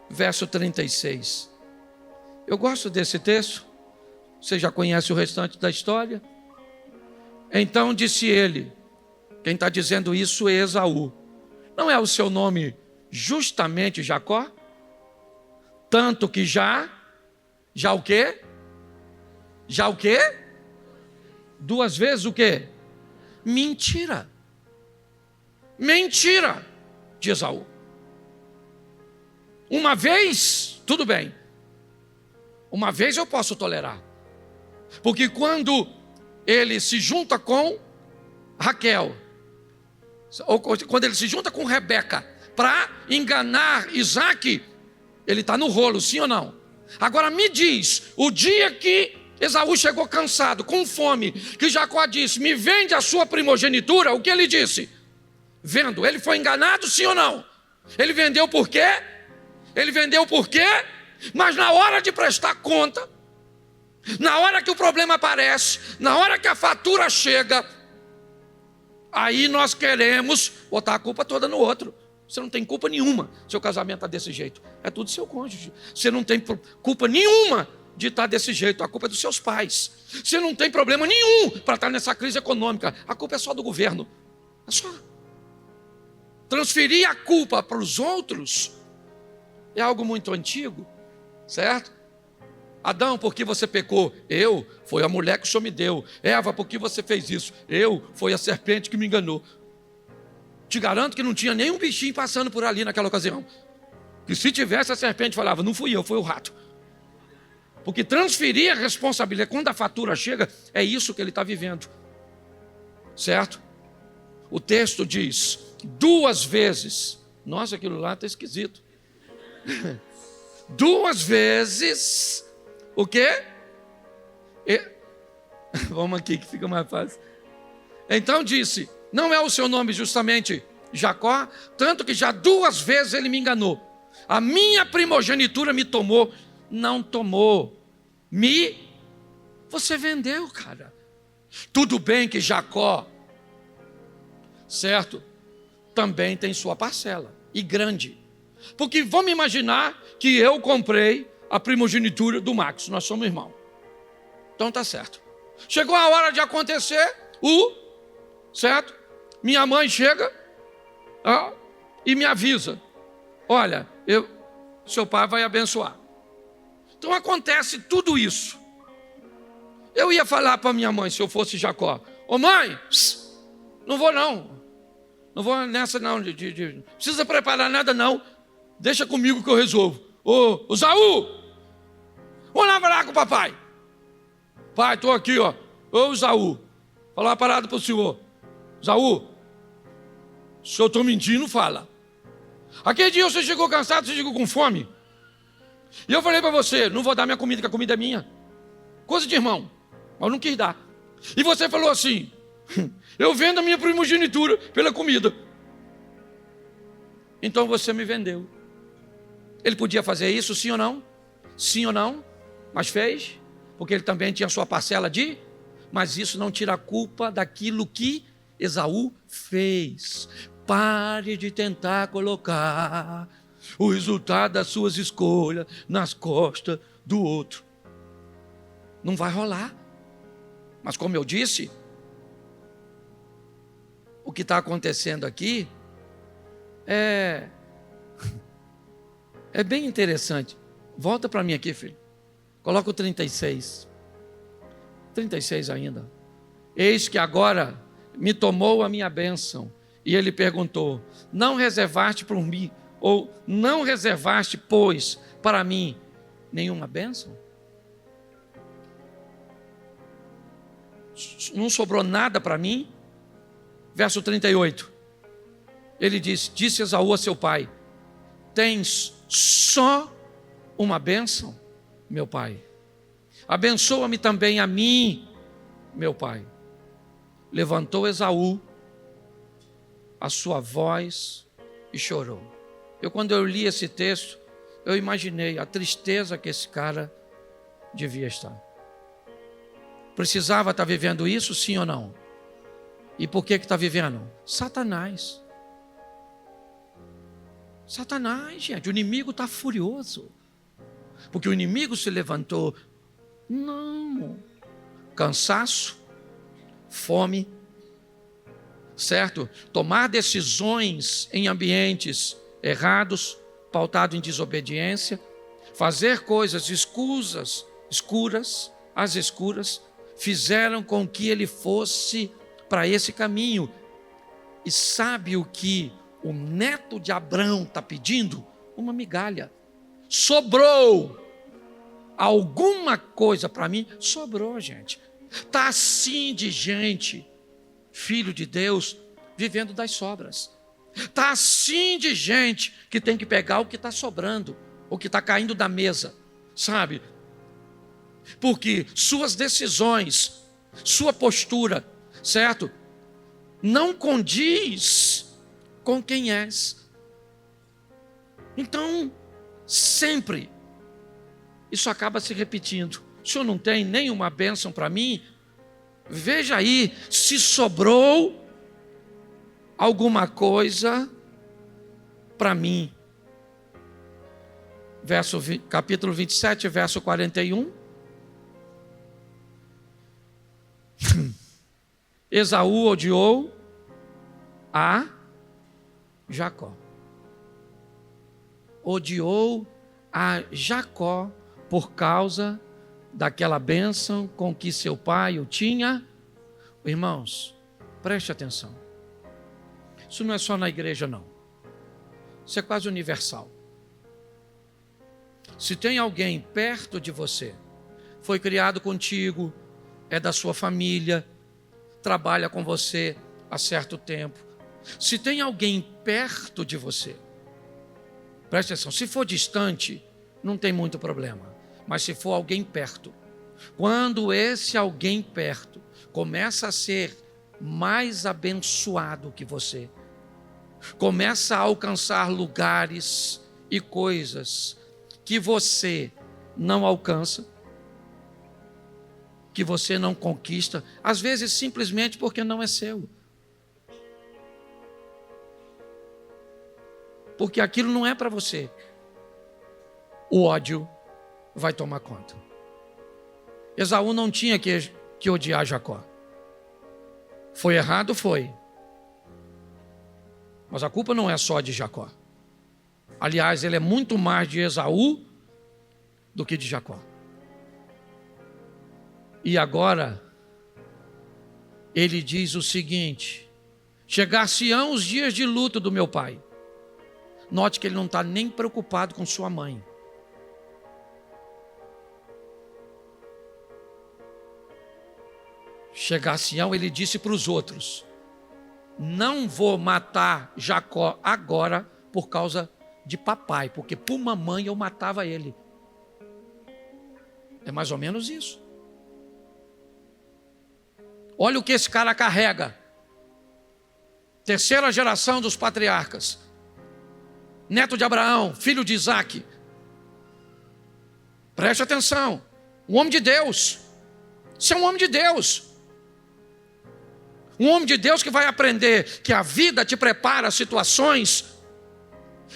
verso 36. Eu gosto desse texto. Você já conhece o restante da história? Então disse ele, quem está dizendo isso é Esaú: não é o seu nome justamente Jacó? Tanto que já o quê? Já o quê? 2 vezes o quê? Mentira. Mentira de Esaú. Uma vez, tudo bem. Uma vez eu posso tolerar. Porque quando ele se junta com Raquel, ou quando ele se junta com Rebeca para enganar Isaac, ele está no rolo, sim ou não? Agora me diz, o dia que Esaú chegou cansado, com fome, que Jacó disse, me vende a sua primogenitura, o que ele disse? Vendo, ele foi enganado, sim ou não? Ele vendeu por quê? Ele vendeu por quê? Mas na hora de prestar conta, na hora que o problema aparece, na hora que a fatura chega, aí nós queremos botar a culpa toda no outro. Você não tem culpa nenhuma, seu casamento está desse jeito. É tudo seu cônjuge. Você não tem culpa nenhuma de estar desse jeito. A culpa é dos seus pais. Você não tem problema nenhum para estar nessa crise econômica. A culpa é só do governo. É só. Transferir a culpa para os outros é algo muito antigo, certo? Adão, por que você pecou? Eu, foi a mulher que o Senhor me deu. Eva, por que você fez isso? Eu, foi a serpente que me enganou. Te garanto que não tinha nenhum bichinho passando por ali naquela ocasião. Que se tivesse, a serpente falava, não fui eu, foi o rato. Porque transferir a responsabilidade, quando a fatura chega, é isso que ele está vivendo. Certo? O texto diz, 2 vezes. Nossa, aquilo lá está esquisito. 2 vezes, o quê? Vamos aqui que fica mais fácil. Então disse, não é o seu nome justamente Jacó? Tanto que já 2 vezes ele me enganou. A minha primogenitura me tomou. Não tomou. Você vendeu, cara. Tudo bem que Jacó, certo, também tem sua parcela. E grande. Porque vamos imaginar que eu comprei a primogenitura do Max. Nós somos irmãos. Então tá certo. Chegou a hora de acontecer certo? Minha mãe chega e me avisa. Olha, seu pai vai abençoar. Então acontece tudo isso. Eu ia falar para minha mãe, se eu fosse Jacó. Ô mãe, não vou não. Não vou nessa não. Não precisa preparar nada não. Deixa comigo que eu resolvo. Ô Zaú, vamos lá falar com o papai. Pai, estou aqui, ó. Ô Zaú, falar uma parada para o senhor. Zaú, se eu estou mentindo, fala. Aquele dia você chegou cansado, você chegou com fome. E eu falei para você, não vou dar minha comida, que a comida é minha. Coisa de irmão, mas eu não quis dar. E você falou assim, eu vendo a minha primogenitura pela comida. Então você me vendeu. Ele podia fazer isso, sim ou não? Sim ou não? Mas fez, porque ele também tinha sua parcela de... Mas isso não tira a culpa daquilo que Esaú fez. Pare de tentar colocar o resultado das suas escolhas nas costas do outro. Não vai rolar. Mas como eu disse, o que está acontecendo aqui é bem interessante. Volta para mim aqui, filho. Coloca o 36. 36 ainda. Eis que agora me tomou a minha bênção. E ele perguntou, não reservaste por mim, ou não reservaste, pois, para mim, nenhuma bênção? Não sobrou nada para mim? Verso 38. Ele disse Esaú a seu pai, tens só uma bênção, meu pai. Abençoa-me também a mim, meu pai. Levantou Esaú a sua voz e chorou. Quando eu li esse texto, eu imaginei a tristeza que esse cara devia estar. Precisava estar vivendo isso, sim ou não? E por que está vivendo? Satanás. Satanás, gente. O inimigo está furioso. Porque o inimigo se levantou. Não. Cansaço, fome, certo? Tomar decisões em ambientes errados, pautado em desobediência, fazer coisas escuras, às escuras, fizeram com que ele fosse para esse caminho. E sabe o que o neto de Abrão está pedindo? Uma migalha. Sobrou alguma coisa para mim? Sobrou, gente. Está assim de gente filho de Deus, vivendo das sobras. Está assim de gente que tem que pegar o que está sobrando, o que está caindo da mesa, sabe? Porque suas decisões, sua postura, certo? Não condiz com quem és. Então, sempre, isso acaba se repetindo. O senhor não tem nenhuma bênção para mim? Veja aí se sobrou alguma coisa para mim. Capítulo 27, verso 41. Esaú odiou a Jacó. Odiou a Jacó por causa daquela bênção com que seu pai o tinha. Irmãos, preste atenção. Isso não é só na igreja, não. Isso é quase universal. Se tem alguém perto de você, foi criado contigo, é da sua família, trabalha com você há certo tempo. Se tem alguém perto de você, preste atenção, se for distante, não tem muito problema. Mas se for alguém perto, quando esse alguém perto começa a ser mais abençoado que você, começa a alcançar lugares e coisas que você não alcança, que você não conquista, às vezes simplesmente porque não é seu. Porque aquilo não é para você. O ódio vai tomar conta. Esaú não tinha que odiar Jacó. Foi errado? Foi. Mas a culpa não é só de Jacó. Aliás, ele é muito mais de Esaú do que de Jacó. E agora, ele diz o seguinte: chegar-se-ão os dias de luto do meu pai. Note que ele não está nem preocupado com sua mãe. Chegar-se-ão, ele disse para os outros: não vou matar Jacó agora por causa de papai, porque por mamãe eu matava ele. É mais ou menos isso. Olha o que esse cara carrega. Terceira geração dos patriarcas. Neto de Abraão, filho de Isaac. Preste atenção. Um homem de Deus. Isso é um homem de Deus. Um homem de Deus que vai aprender que a vida te prepara situações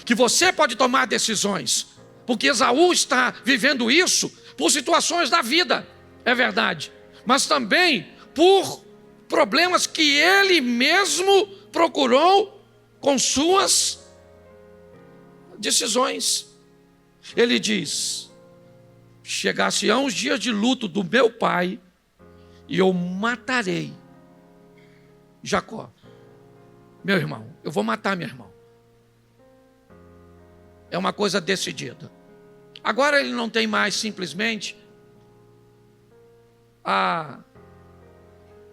que você pode tomar decisões. Porque Esaú está vivendo isso por situações da vida, é verdade. Mas também por problemas que ele mesmo procurou com suas decisões. Ele diz: chegar-se-ão os dias de luto do meu pai, e eu matarei Jacó. Meu irmão, eu vou matar meu irmão. É uma coisa decidida. Agora ele não tem mais simplesmente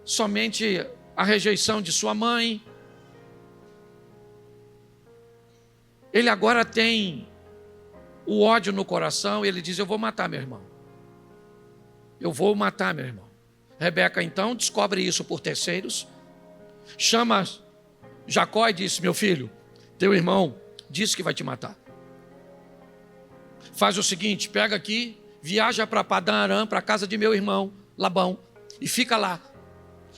somente a rejeição de sua mãe. Ele agora tem o ódio no coração e ele diz: eu vou matar meu irmão. Eu vou matar meu irmão. Rebeca então descobre isso por terceiros, chama Jacó e diz: meu filho, teu irmão disse que vai te matar. Faz o seguinte, pega aqui, viaja para Padã Arã, para a casa de meu irmão Labão, e fica lá.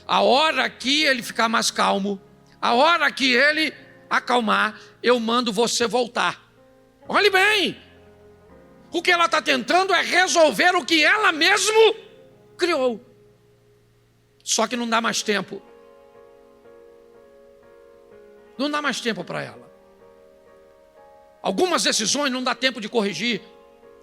A hora que ele ficar mais calmo, a hora que ele acalmar, eu mando você voltar. Olhe bem, o que ela está tentando é resolver o que ela mesmo criou. Só que não dá mais tempo. Não dá mais tempo para ela. Algumas decisões não dá tempo de corrigir.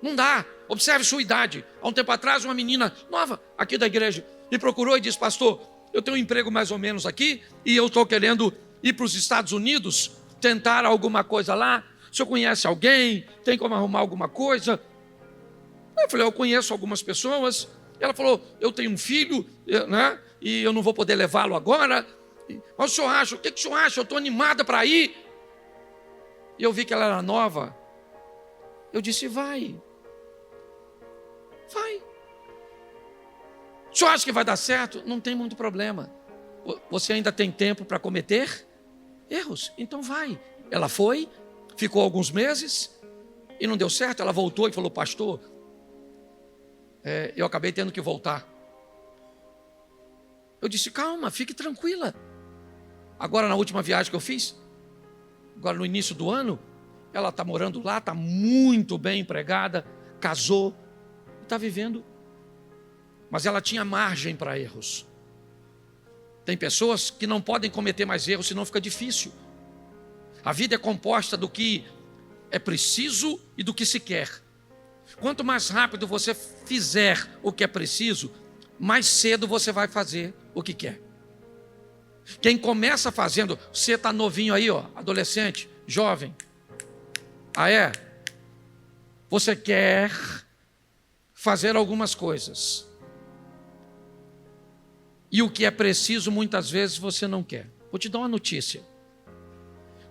Não dá. Observe sua idade. Há um tempo atrás, uma menina nova aqui da igreja me procurou e disse: pastor, eu tenho um emprego mais ou menos aqui e eu estou querendo ir para os Estados Unidos, tentar alguma coisa lá. O senhor conhece alguém? Tem como arrumar alguma coisa? Eu falei: eu conheço algumas pessoas. Ela falou: eu tenho um filho, né, e eu não vou poder levá-lo agora. Mas o senhor acha? O que o senhor acha? Eu estou animada para ir. E eu vi que ela era nova. Eu disse, vai. Vai. O senhor acha que vai dar certo? Não tem muito problema. Você ainda tem tempo para cometer erros. Então vai. Ela foi, ficou alguns meses e não deu certo. Ela voltou e falou, pastor, eu acabei tendo que voltar. Eu disse, calma, fique tranquila. Agora na última viagem que eu fiz, agora no início do ano, ela está morando lá, está muito bem empregada, casou, está vivendo. Mas ela tinha margem para erros. Tem pessoas que não podem cometer mais erros, senão fica difícil. A vida é composta do que é preciso e do que se quer. Quanto mais rápido você fizer o que é preciso, mais cedo você vai fazer o que quer. Quem começa fazendo, você está novinho aí, ó, adolescente, jovem. Você quer fazer algumas coisas. E o que é preciso, muitas vezes, você não quer. Vou te dar uma notícia.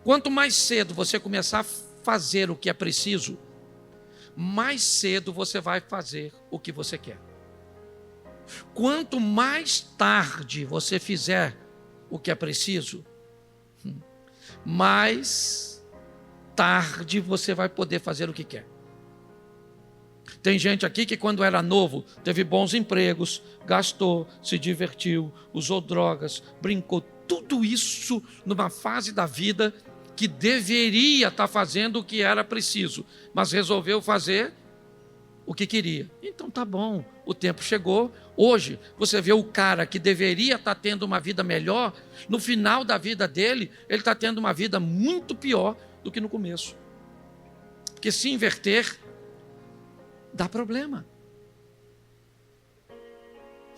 Quanto mais cedo você começar a fazer o que é preciso, mais cedo você vai fazer o que você quer. Quanto mais tarde você fizer o que é preciso, mais tarde você vai poder fazer o que quer. Tem gente aqui que quando era novo, teve bons empregos, gastou, se divertiu, usou drogas, brincou, tudo isso numa fase da vida que deveria estar fazendo o que era preciso, mas resolveu fazer o que queria. Então tá bom, o tempo chegou. Hoje você vê o cara que deveria estar tendo uma vida melhor, no final da vida dele, ele está tendo uma vida muito pior do que no começo. Porque se inverter, dá problema.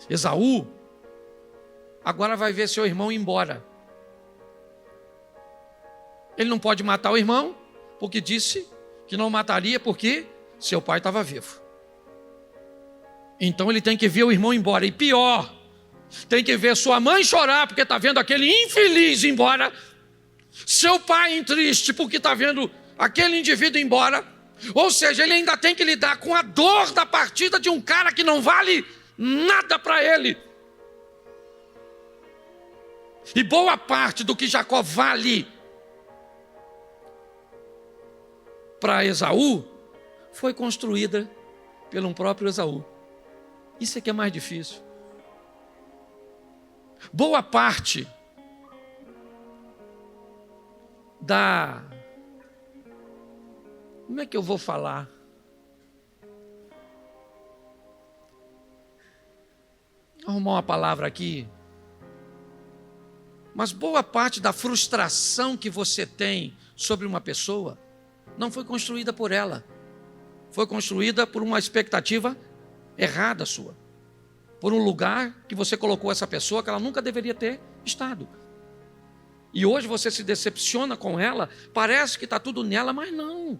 Esaú agora vai ver seu irmão ir embora. Ele não pode matar o irmão, porque disse que não mataria porque seu pai estava vivo. Então ele tem que ver o irmão embora. E pior, tem que ver sua mãe chorar porque está vendo aquele infeliz embora. Seu pai triste porque está vendo aquele indivíduo embora. Ou seja, ele ainda tem que lidar com a dor da partida de um cara que não vale nada para ele. E boa parte do que Jacó vale para Esaú foi construída pelo próprio Esaú. Isso é que é mais difícil. Boa parte como é que eu vou falar? Vou arrumar uma palavra aqui. Mas boa parte da frustração que você tem sobre uma pessoa não foi construída por ela. Foi construída por uma expectativa errada sua. Por um lugar que você colocou essa pessoa que ela nunca deveria ter estado. E hoje você se decepciona com ela, parece que está tudo nela, mas não.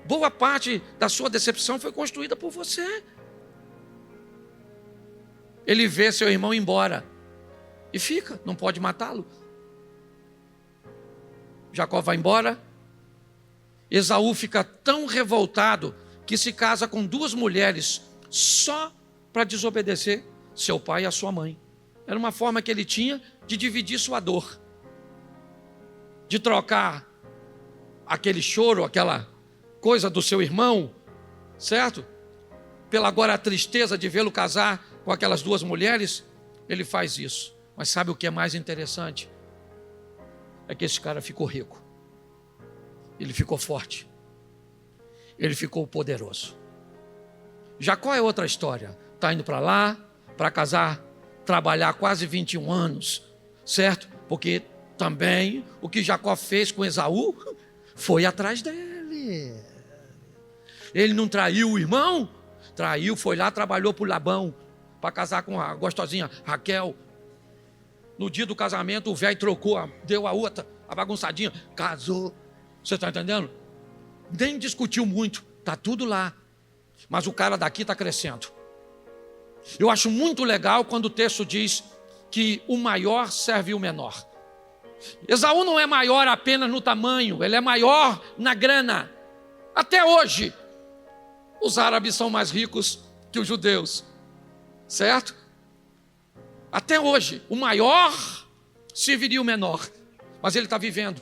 Boa parte da sua decepção foi construída por você. Ele vê seu irmão embora e fica, não pode matá-lo. Jacó vai embora. Esaú fica tão revoltado que se casa com 2 mulheres só para desobedecer seu pai e a sua mãe. Era uma forma que ele tinha de dividir sua dor, de trocar aquele choro, aquela coisa do seu irmão, certo? Pela agora a tristeza de vê-lo casar com aquelas 2 mulheres, ele faz isso. Mas sabe o que é mais interessante? É que esse cara ficou rico. Ele ficou forte. Ele ficou poderoso. Jacó é outra história. Está indo para lá, para casar, trabalhar quase 21 anos, certo? Porque também o que Jacó fez com Esaú foi atrás dele. Ele não traiu o irmão? Traiu, foi lá, trabalhou para o Labão, para casar com a gostosinha Raquel. No dia do casamento, o velho trocou, deu a outra, a bagunçadinha, casou. Você está entendendo? Nem discutiu muito, está tudo lá. Mas o cara daqui está crescendo. Eu acho muito legal quando o texto diz que o maior serve o menor. Esaú não é maior apenas no tamanho, ele é maior na grana. Até hoje, os árabes são mais ricos que os judeus, certo? Até hoje, o maior serviria o menor, mas ele está vivendo.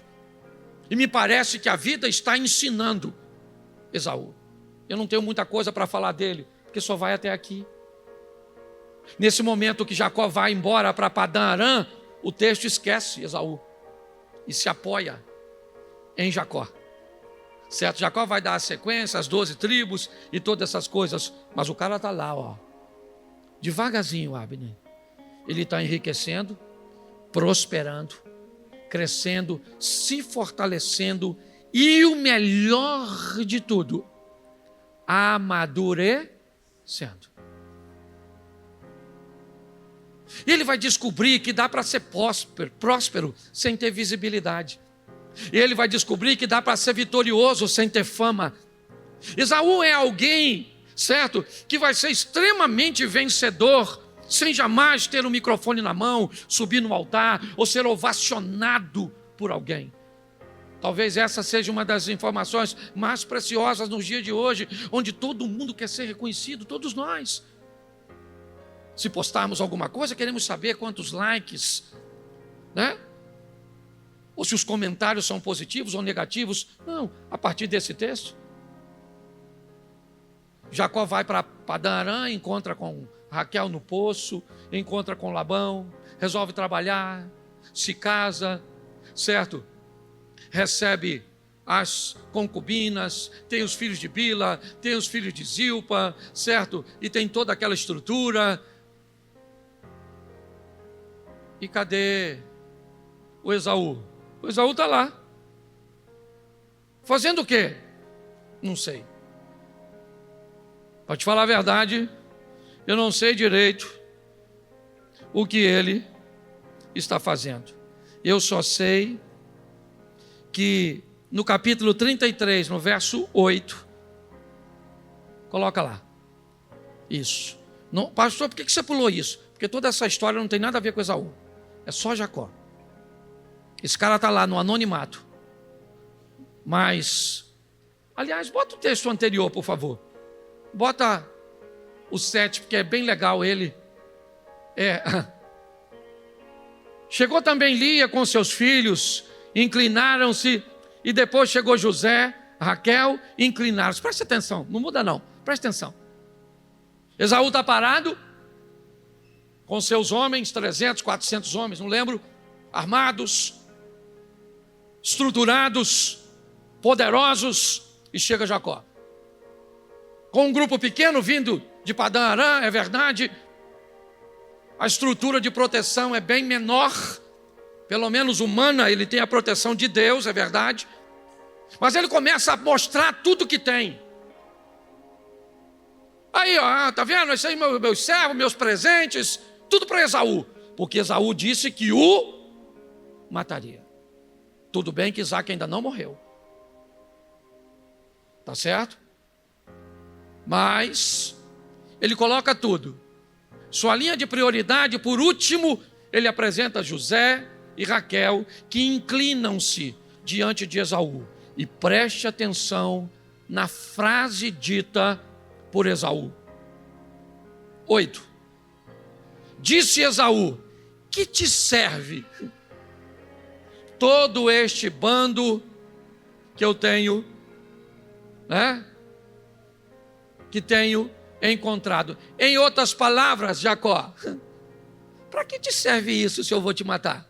E me parece que a vida está ensinando Esaú. Eu não tenho muita coisa para falar dele, porque só vai até aqui. Nesse momento que Jacó vai embora para Padã Arã, o texto esquece Esaú e se apoia em Jacó. Certo? Jacó vai dar a sequência, as 12 tribos e todas essas coisas, mas o cara está lá, ó, devagarzinho, Abner. Ele está enriquecendo, prosperando, crescendo, se fortalecendo e o melhor de tudo, amadurecendo. E ele vai descobrir que dá para ser próspero sem ter visibilidade. E ele vai descobrir que dá para ser vitorioso sem ter fama. Esaú é alguém, certo, que vai ser extremamente vencedor sem jamais ter um microfone na mão, subir no altar ou ser ovacionado por alguém. Talvez essa seja uma das informações mais preciosas nos dias de hoje, onde todo mundo quer ser reconhecido, todos nós. Se postarmos alguma coisa, queremos saber quantos likes, né? Ou se os comentários são positivos ou negativos. Não, a partir desse texto. Jacó vai para Padã Arã, encontra com Raquel no poço, encontra com Labão, resolve trabalhar, se casa, certo? Recebe as concubinas, tem os filhos de Bila, tem os filhos de Zilpa, certo? E tem toda aquela estrutura. E cadê o Esaú? O Esaú está lá. Fazendo o quê? Não sei. Para te falar a verdade, eu não sei direito o que ele está fazendo. Eu só sei que no capítulo 33, no verso 8, coloca lá. Isso. Não, pastor, por que você pulou isso? Porque toda essa história não tem nada a ver com Esaú. É só Jacó. Esse cara está lá no anonimato. Mas, aliás, bota o texto anterior, por favor. Bota o 7, porque é bem legal ele. Chegou também Lia com seus filhos, inclinaram-se, e depois chegou José, Raquel, inclinaram-se. Preste atenção, não muda não, preste atenção. Esaú está parado, com seus homens, 300, 400 homens, não lembro, armados, estruturados, poderosos, e chega Jacó. Com um grupo pequeno vindo de Padã Arã, é verdade, a estrutura de proteção é bem menor, pelo menos humana, ele tem a proteção de Deus, é verdade, mas ele começa a mostrar tudo que tem. Aí, ó, tá vendo? Esse aí, meus servos, meus presentes, tudo para Esaú, porque Esaú disse que o mataria. Tudo bem que Isaac ainda não morreu, tá certo? Mas ele coloca tudo. Sua linha de prioridade, por último, ele apresenta José e Raquel, que inclinam-se diante de Esaú. E preste atenção na frase dita por Esaú. 8. Disse Esaú: que te serve todo este bando que eu tenho, né? Que tenho encontrado. Em outras palavras, Jacó, para que te serve isso se eu vou te matar?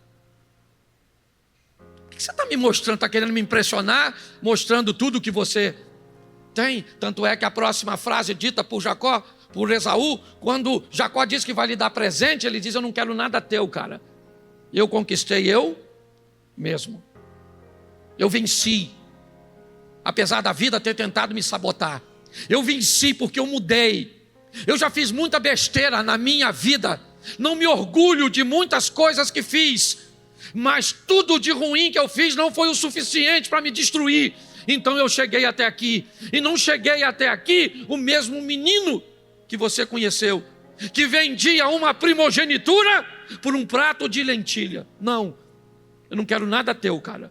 O que você está me mostrando? Está querendo me impressionar? Mostrando tudo que você tem? Tanto é que a próxima frase dita por Jacó, por Esaú, quando Jacó diz que vai lhe dar presente, ele diz: eu não quero nada teu, cara. Eu conquistei eu mesmo. Eu venci, apesar da vida ter tentado me sabotar. Eu venci porque eu mudei. Eu já fiz muita besteira na minha vida. Não me orgulho de muitas coisas que fiz, mas tudo de ruim que eu fiz não foi o suficiente para me destruir. Então eu cheguei até aqui. E não cheguei até aqui o mesmo menino que você conheceu. que vendia uma primogenitura por um prato de lentilha. Não, eu não quero nada teu, cara.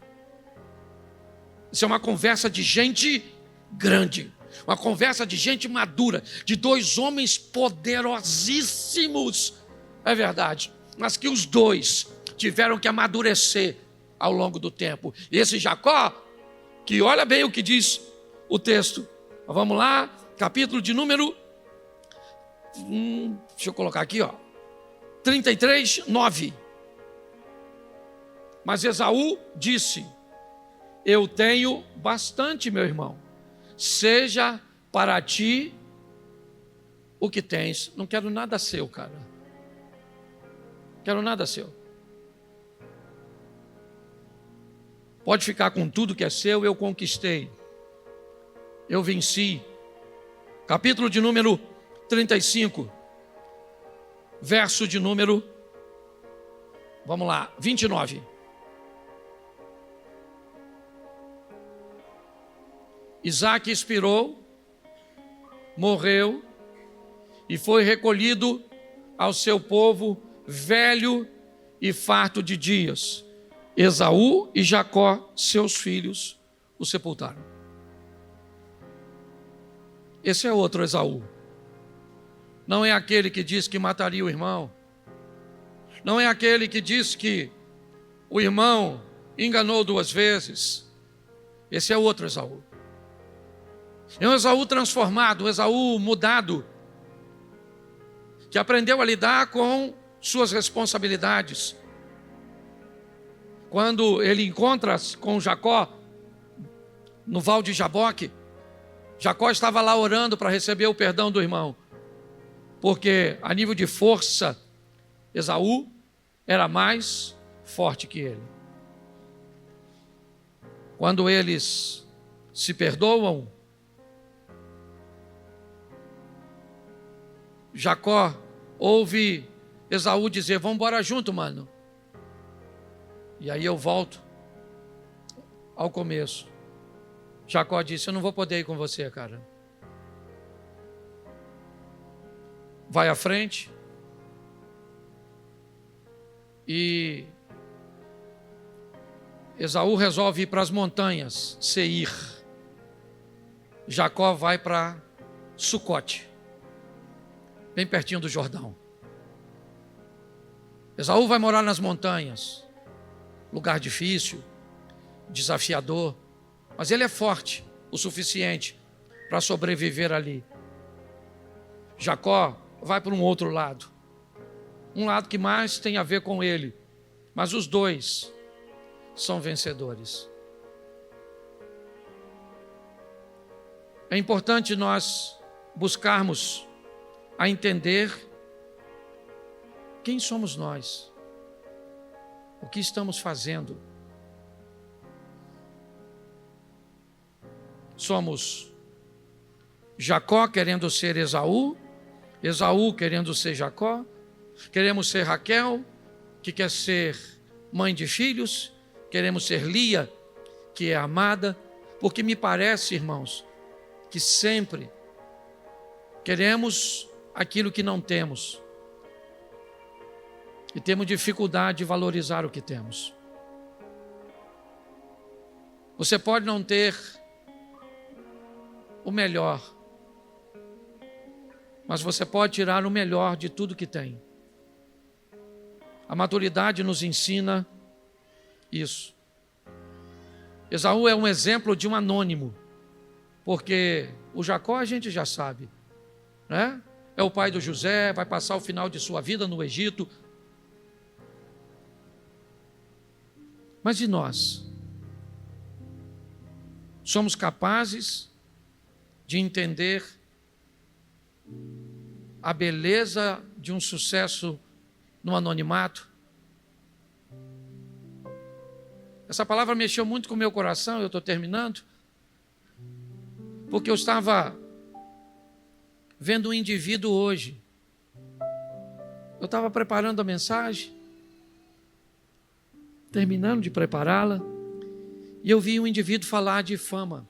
Isso é uma conversa de gente grande, uma conversa de gente madura, de dois homens poderosíssimos, é verdade, mas que os dois tiveram que amadurecer ao longo do tempo. E esse Jacó, que olha bem o que diz o texto. Vamos lá, capítulo de número, deixa eu colocar aqui, 33, 9. Mas Esaú disse: eu tenho bastante, meu irmão, seja para ti o que tens. Não quero nada seu, cara. Quero nada seu. Pode ficar com tudo que é seu, eu conquistei. Eu venci. Capítulo de número 35, verso de número, vamos lá, 29. Isaque expirou, morreu e foi recolhido ao seu povo, velho e farto de dias. Esaú e Jacó, seus filhos, o sepultaram. Esse é outro Esaú. Não é aquele que diz que mataria o irmão. Não é aquele que diz que o irmão enganou 2 vezes. Esse é outro Esaú. É um Esaú transformado, um Esaú mudado, que aprendeu a lidar com suas responsabilidades. Quando ele encontra com Jacó no Val de Jaboque, Jacó estava lá orando para receber o perdão do irmão, porque a nível de força, Esaú era mais forte que ele. Quando eles se perdoam, Jacó ouve Esaú dizer: vamos embora junto, mano. E aí eu volto ao começo. Jacó disse: eu não vou poder ir com você, cara. Vai à frente. E Esaú resolve ir para as montanhas, Seir. Jacó vai para Sucote, bem pertinho do Jordão. Esaú vai morar nas montanhas, lugar difícil, desafiador, mas ele é forte o suficiente para sobreviver ali. Jacó vai para um outro lado, um lado que mais tem a ver com ele, mas os dois são vencedores. É importante nós buscarmos a entender quem somos nós, o que estamos fazendo. Somos Jacó querendo ser Esaú, Esaú querendo ser Jacó, queremos ser Raquel, que quer ser mãe de filhos, queremos ser Lia, que é amada, porque me parece, irmãos, que sempre queremos aquilo que não temos e temos dificuldade de valorizar o que temos. Você pode não ter o melhor, mas você pode tirar o melhor de tudo que tem. A maturidade nos ensina isso. Esaú é um exemplo de um anônimo, porque o Jacó a gente já sabe, né? É o pai do José, vai passar o final de sua vida no Egito. Mas e nós? Somos capazes de entender a beleza de um sucesso no anonimato? Essa palavra mexeu muito com o meu coração, eu estou terminando, porque eu estava vendo um indivíduo hoje. Eu estava preparando a mensagem, terminando de prepará-la, e eu vi um indivíduo falar de fama.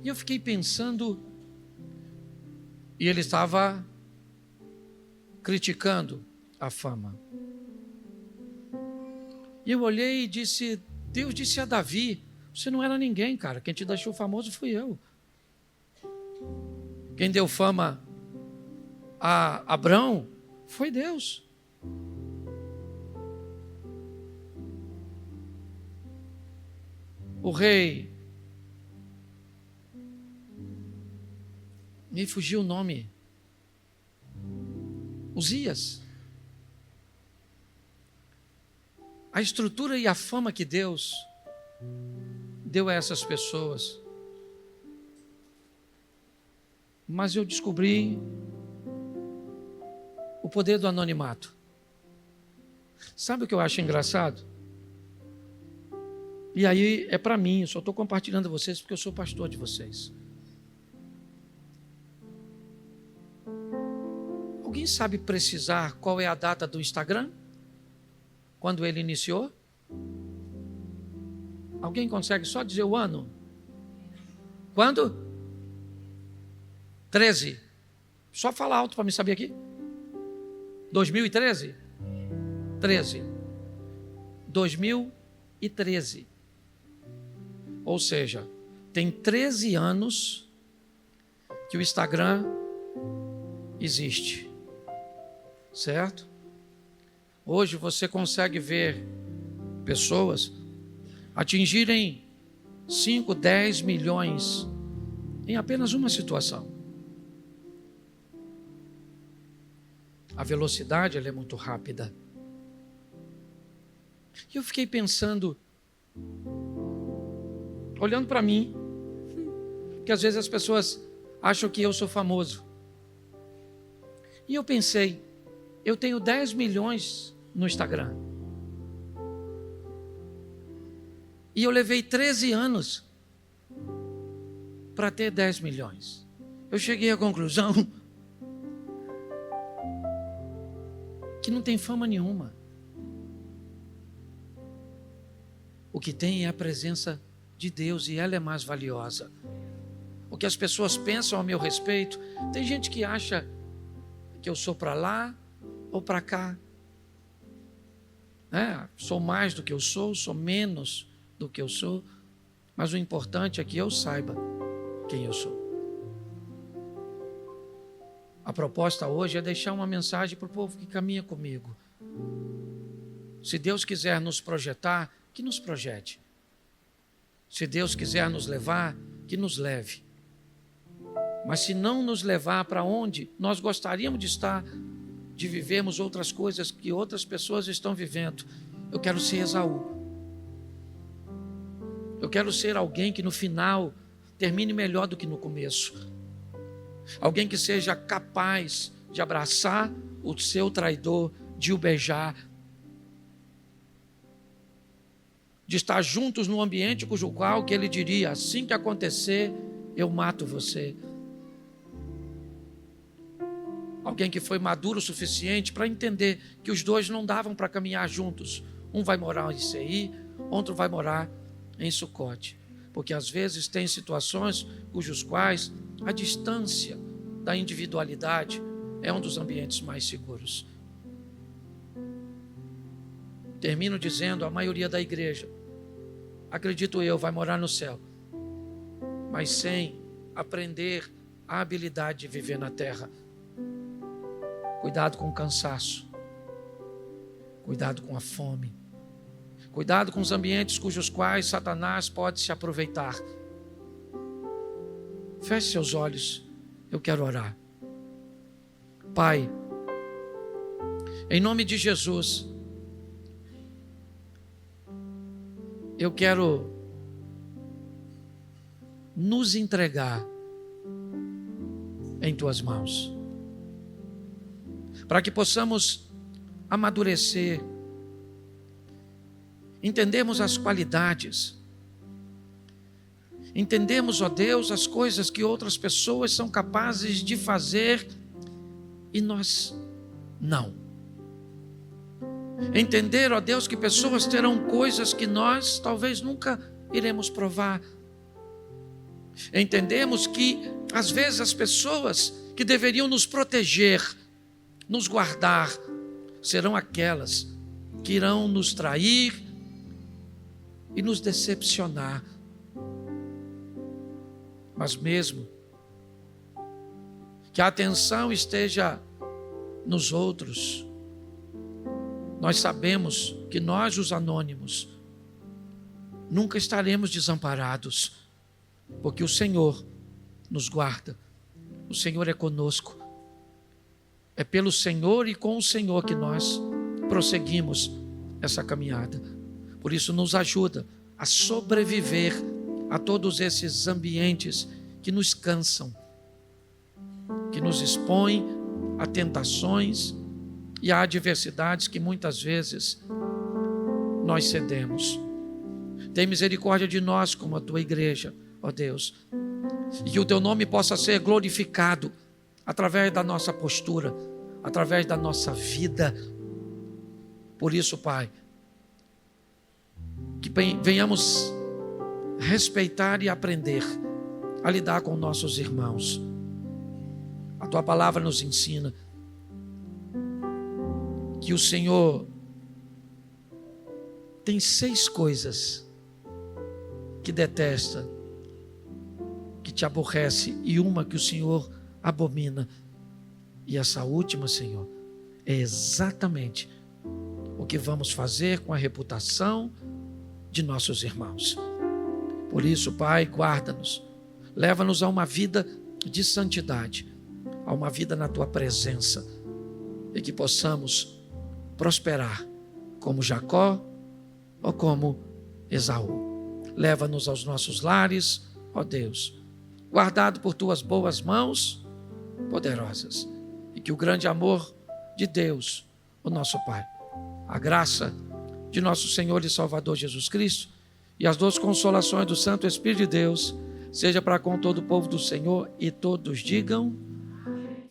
E eu fiquei pensando E ele estava criticando a fama. E eu olhei e disse, Deus disse a Davi, você não era ninguém, cara. Quem te deixou famoso fui eu. Quem deu fama a Abrão foi Deus. O rei, me fugiu o nome, Uzias. A estrutura e a fama que Deus deu a essas pessoas. Mas eu descobri o poder do anonimato. Sabe o que eu acho engraçado? E aí é para mim, eu só estou compartilhando com vocês porque eu sou pastor de vocês. Alguém sabe precisar qual é a data do Instagram? Quando ele iniciou? Alguém consegue só dizer o ano? Quando? 13. Só fala alto para me saber aqui. 2013? 13. 2013. Ou seja, tem 13 anos que o Instagram existe. Certo? Hoje você consegue ver pessoas atingirem 5, 10 milhões em apenas uma situação. A velocidade ela é muito rápida. E eu fiquei pensando, olhando para mim, que às vezes as pessoas acham que eu sou famoso. E eu pensei, eu tenho 10 milhões no Instagram. E eu levei 13 anos para ter 10 milhões. Eu cheguei à conclusão que não tem fama nenhuma. O que tem é a presença de Deus e ela é mais valiosa. O que as pessoas pensam a meu respeito, tem gente que acha que eu sou para lá ou para cá. Sou mais do que eu sou menos do que eu sou, mas o importante é que eu saiba quem eu sou. A proposta hoje é deixar uma mensagem para o povo que caminha comigo. Se Deus quiser nos projetar, que nos projete. Se Deus quiser nos levar, que nos leve. Mas se não nos levar para onde nós gostaríamos de estar, de vivermos outras coisas que outras pessoas estão vivendo, eu quero ser Esaú. Eu quero ser alguém que no final termine melhor do que no começo. Alguém que seja capaz de abraçar o seu traidor, de o beijar, de estar juntos num ambiente cujo qual que ele diria, assim que acontecer, eu mato você. Alguém que foi maduro o suficiente para entender que os dois não davam para caminhar juntos. Um vai morar em Seir, outro vai morar em Sucote. Porque às vezes tem situações cujos quais a distância da individualidade é um dos ambientes mais seguros. Termino dizendo, a maioria da igreja, acredito eu, vai morar no céu, mas sem aprender a habilidade de viver na terra. Cuidado com o cansaço, cuidado com a fome, cuidado com os ambientes cujos quais Satanás pode se aproveitar. Feche seus olhos, eu quero orar. Pai, em nome de Jesus, eu quero nos entregar em Tuas mãos, para que possamos amadurecer, entendermos as qualidades, entendemos, ó Deus, as coisas que outras pessoas são capazes de fazer e nós não. Entender, ó Deus, que pessoas terão coisas que nós talvez nunca iremos provar. Entendemos que às vezes as pessoas que deveriam nos proteger, nos guardar, serão aquelas que irão nos trair e nos decepcionar. Mas mesmo que a atenção esteja nos outros, nós sabemos que nós, os anônimos, nunca estaremos desamparados, porque o Senhor nos guarda, o Senhor é conosco. É pelo Senhor e com o Senhor que nós prosseguimos essa caminhada. Por isso nos ajuda a sobreviver a todos esses ambientes que nos cansam, que nos expõem a tentações e a adversidades que muitas vezes nós cedemos. Tem misericórdia de nós como a tua igreja, ó Deus, e que o teu nome possa ser glorificado através da nossa postura, através da nossa vida. Por isso, Pai, que venhamos respeitar e aprender a lidar com nossos irmãos. A tua palavra nos ensina que o Senhor tem 6 coisas que detesta, que te aborrece, e uma que o Senhor abomina. E essa última, Senhor, é exatamente o que vamos fazer com a reputação de nossos irmãos. Por isso, Pai, guarda-nos, leva-nos a uma vida de santidade, a uma vida na tua presença, e que possamos prosperar como Jacó ou como Esaú. Leva-nos aos nossos lares, ó Deus, guardado por tuas boas mãos poderosas, e que o grande amor de Deus, o nosso Pai, a graça de nosso Senhor e Salvador Jesus Cristo e as doces consolações do Santo Espírito de Deus seja para com todo o povo do Senhor, e todos digam